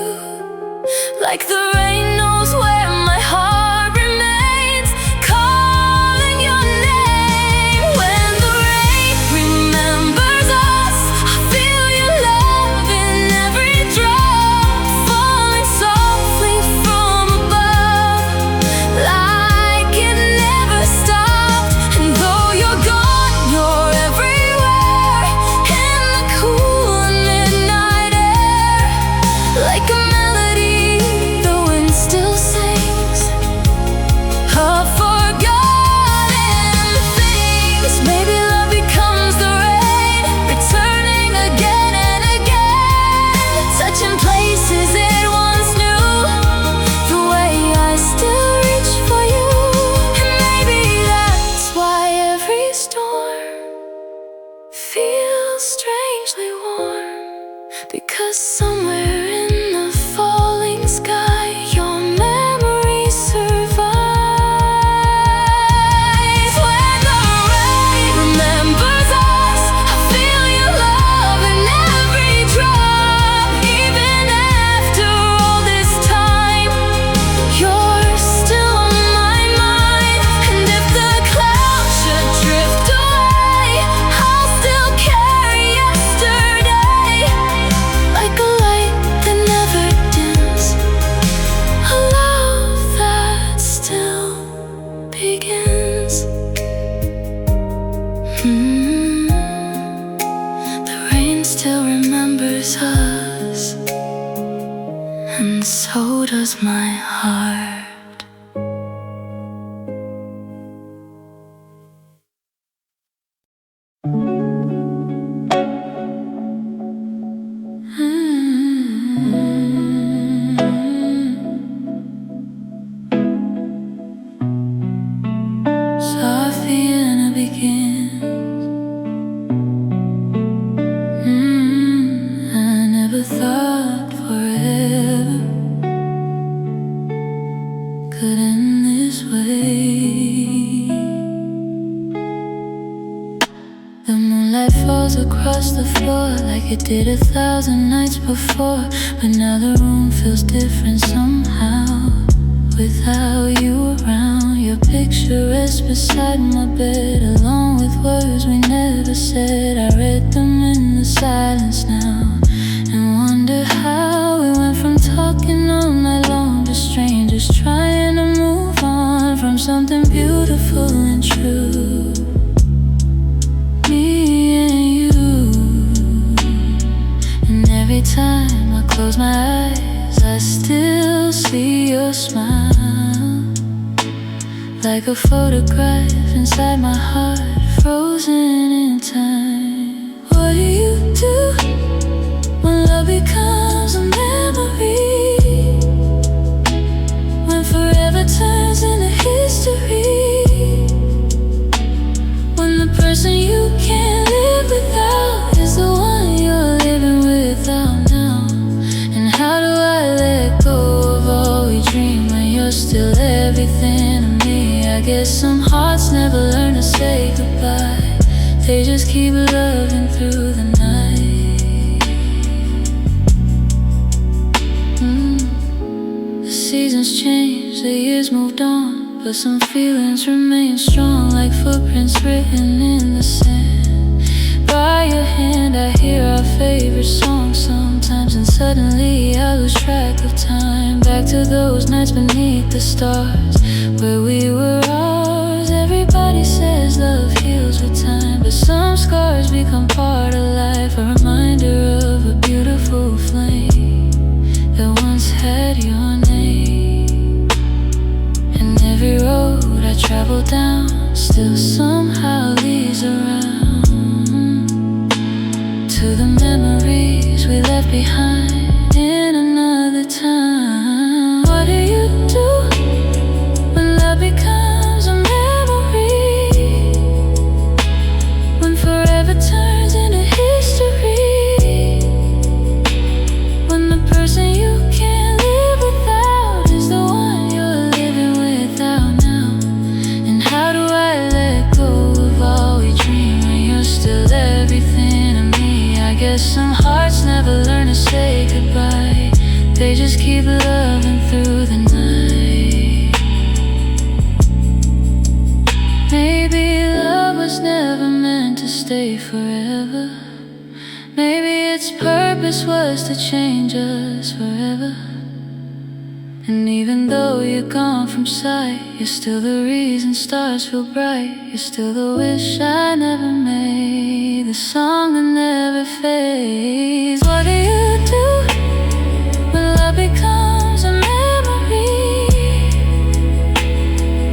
like the rain knows where my heart remains, calling your name. When the rain remembers us, I feel your love in every drop, falling softly from above, like it never stopped. And though you're gone, you're everywhere, in the cool midnight air, like a melody the wind still sings of forgotten things. Maybe love becomes the rain, returning again and again, touching places it once knew, the way I still reach for you. And maybe that's why every storm feels strangely warm, because somewhere in the falling sky your memory survives. When the rain remembers us, I feel your love in every drop. Even after all this time, you're still on my mind. And if the clouds should drift away, I'll still carry yesterday, like a light that never dims, a love that still begins. The rain still remembers us, and so does my heart. Softly and it begins. I never thought forever could end this way. The moonlight falls across the floor like it did 1,000 nights before, but now the room feels different somehow. Without you around, your picture rests beside my bed, along with words we never said. I read them in the silence now, and wonder how we went from talking all night long to strangers trying to move on from something beautiful and true. Me and you. And every time I close my eyes, I still see your smile, like a photograph inside my heart, frozen in time. What do you do when love becomes a memory, when forever turns into history, when the person you can't live without is the one you're living without now? And how do I let go of all we dream when you're still everything to me? I guess some hearts never learn to say goodbye, they just keep loving through the night. The seasons change, the years moved on, but some feelings remain strong, like footprints written in the sand. By your hand I hear our favorite song sometimes, and suddenly I lose track of time. Back to those nights beneath the stars, where we were ours. Everybody says love heals with time, but some scars become part of life, a reminder of a beautiful flame that once had your name. And every road I travel down still somehow leads around to the memories we left behind in another time. What do you do when love becomes a memory, when forever turns into history, never learn to say goodbye. They just keep loving through the night. Maybe love was never meant to stay forever. Maybe its purpose was to change us forever. And even though you're gone from sight, you're still the reason stars feel bright. You're still the wish I never made, the song that never fades. What do you do when love becomes a memory?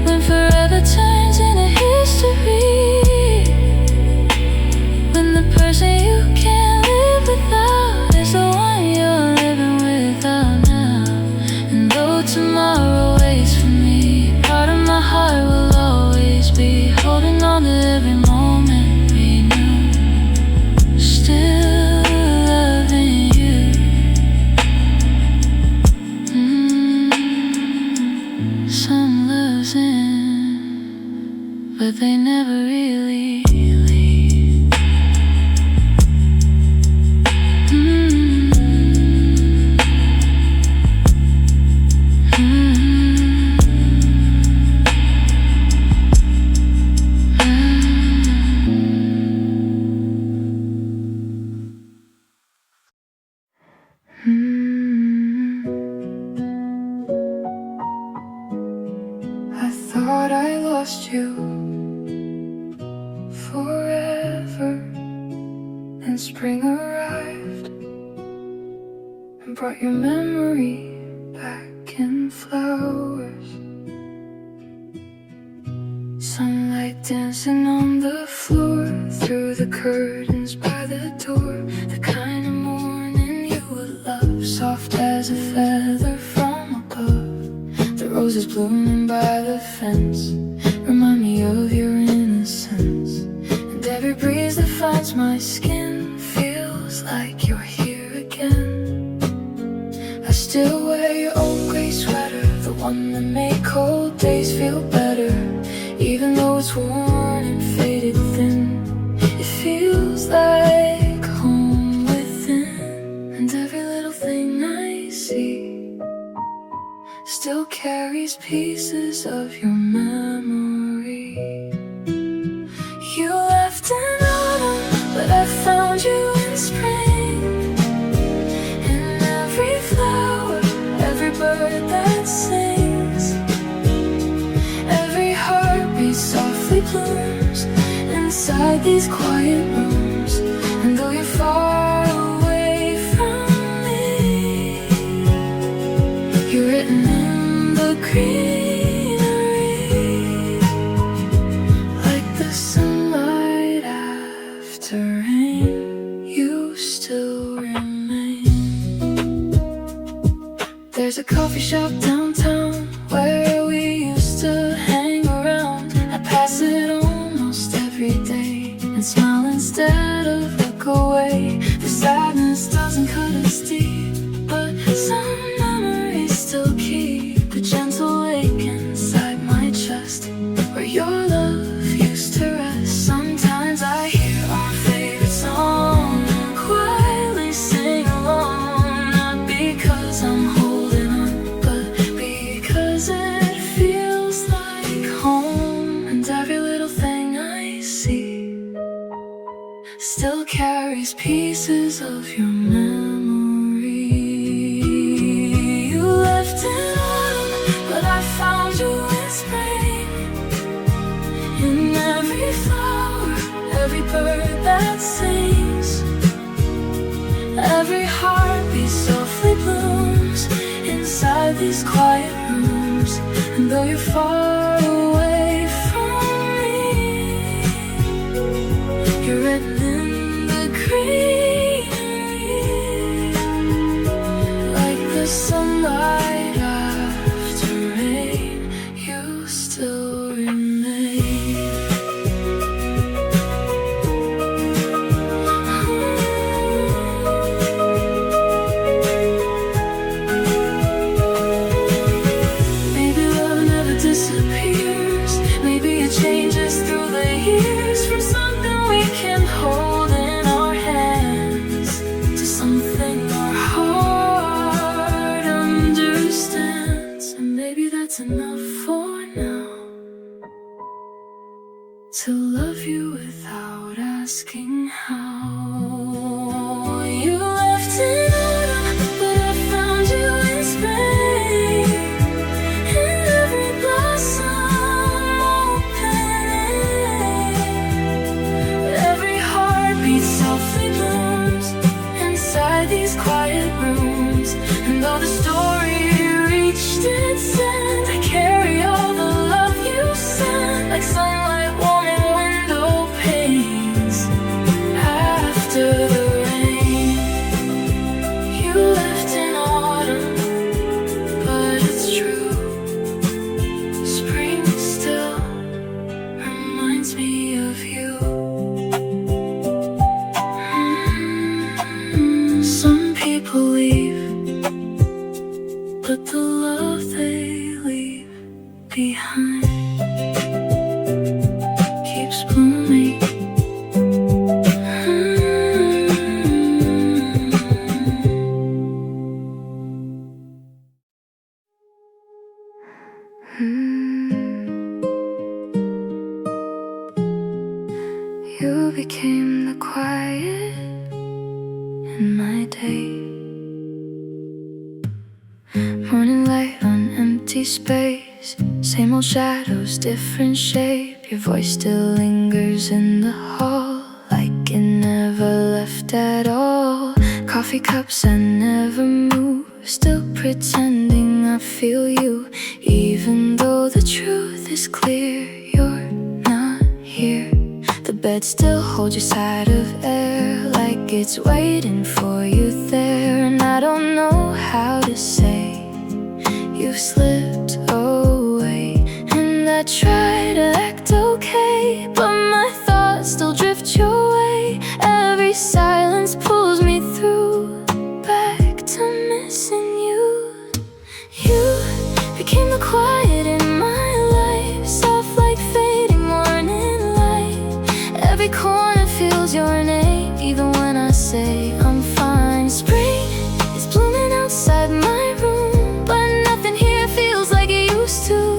When forever turns into history? When the person you can't live without is the one you're living without now. And though tomorrow waits for me, part of my heart will always be holding on to every moment we knew. Still loving you. Some love's in, but they never really leave. I thought I lost you forever, and spring arrived and brought your memory back in flowers. Sunlight dancing on the floor, through the curtains by the door. The kind of morning you would love, soft as a feather from above. The roses blooming by the fence remind me of your innocence. And every breeze that finds my skin feels like you're here again. I still wear your old gray sweater, the one that made cold days feel better. Even though it's worn and faded thin, it feels like home within. And every little thing I see still carries pieces of your memory. You left in autumn, but I found you in spring. In every flower, every bird that sings, every heartbeat softly blooms inside these quiet rooms. And though you're far away from me, you're written in the greenery, like the sunlight after rain. You still remain. There's a coffee shop downtown where we used to hang around. I pass it almost every day and smile instead of look away. The sadness doesn't cut us deep, but some memories still keep the gentle ache inside my chest, where your love used to rest. Sometimes I hear our favorite song and quietly sing along, not because I'm holding on, but because it feels like home. And every little thing I see still carries pieces of your memory. You left in autumn, but I found you in spring. In every flower, every bird that sings, every heartbeat softly blooms inside these quiet rooms. And though you're far away from me, you're written in the greenery, like the sunlight after rain. You still remain. Maybe love never disappears. these quiet rooms. And though the story reached its end, I carry all the love you sent, like sunlight warming window panes. After the rain, you left in autumn, but it's true, spring still reminds me of you. Some people leave, but the love they leave behind keeps blooming. You became the quiet in my day, morning light on empty space, same old shadows, different shape. Your voice still lingers in the hall, like it never left at all. Coffee cups I never move, still pretending I feel you, even though the truth is clear, you're not here. The bed still holds your side of air, like it's waiting for you there. And I don't know how to say you've slipped away. And I try to act okay, but my thoughts still drift your way. Every silence pulls me through, back to missing you. You became the quiet in my life, soft like fading morning light. Every corner feels your name, even when I say I'm fine. Spring is blooming outside my room, but nothing here feels like it used to.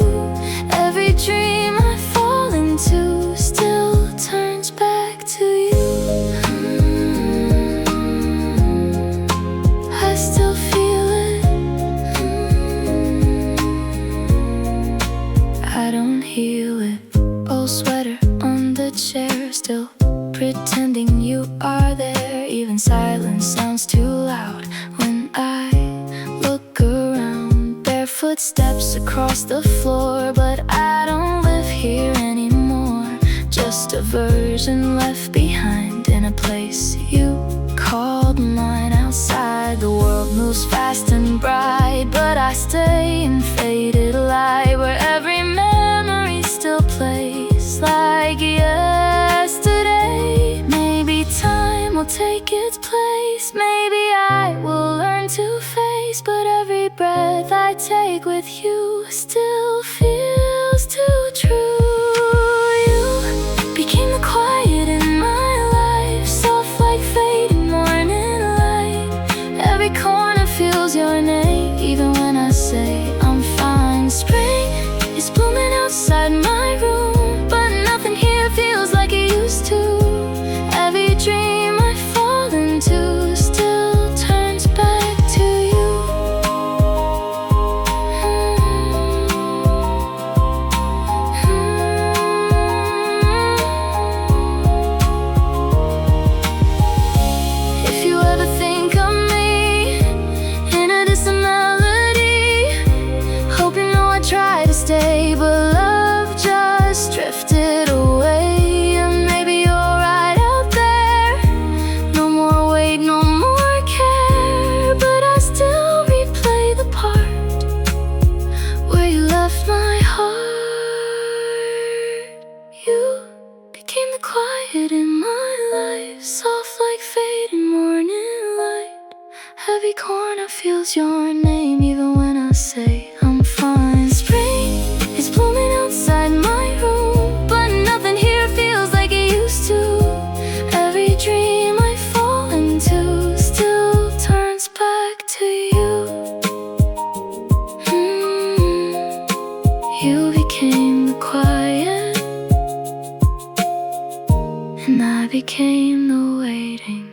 Every dream I fall into still turns back to you. I still feel it. I don't heal it. Old sweater on the chair, still pretending you are there. Even silence sounds too loud when I look around. Bare footsteps across the floor, but I don't live here anymore. Just a version left behind in a place you called mine. Outside the world moves fast and bright, but I stay in faded light, where every memory still plays like yesterday. Maybe time will take its place, maybe I will learn to face, but every breath I take with you still feels too true. You became the quiet in my life, soft like fading morning light. Every corner feels your name, even when I say I'm fine. Spring is blooming outside my room, but nothing here feels like it used to. Every dream I fall into still turns back to you. If you ever think of me in a distant melody, hope you know I try to stay, but love just drifted away. And maybe you're right out there, no more weight, no more care, but I still replay the part where you left my heart. You became the quiet in my life, soft like fading morning light. Every corner feels your name, even when I say I'm fine. Spring is blooming outside my room, but nothing here feels like it used to. Every dream I fall into still turns back to you. You became the quiet, and I became the waiting.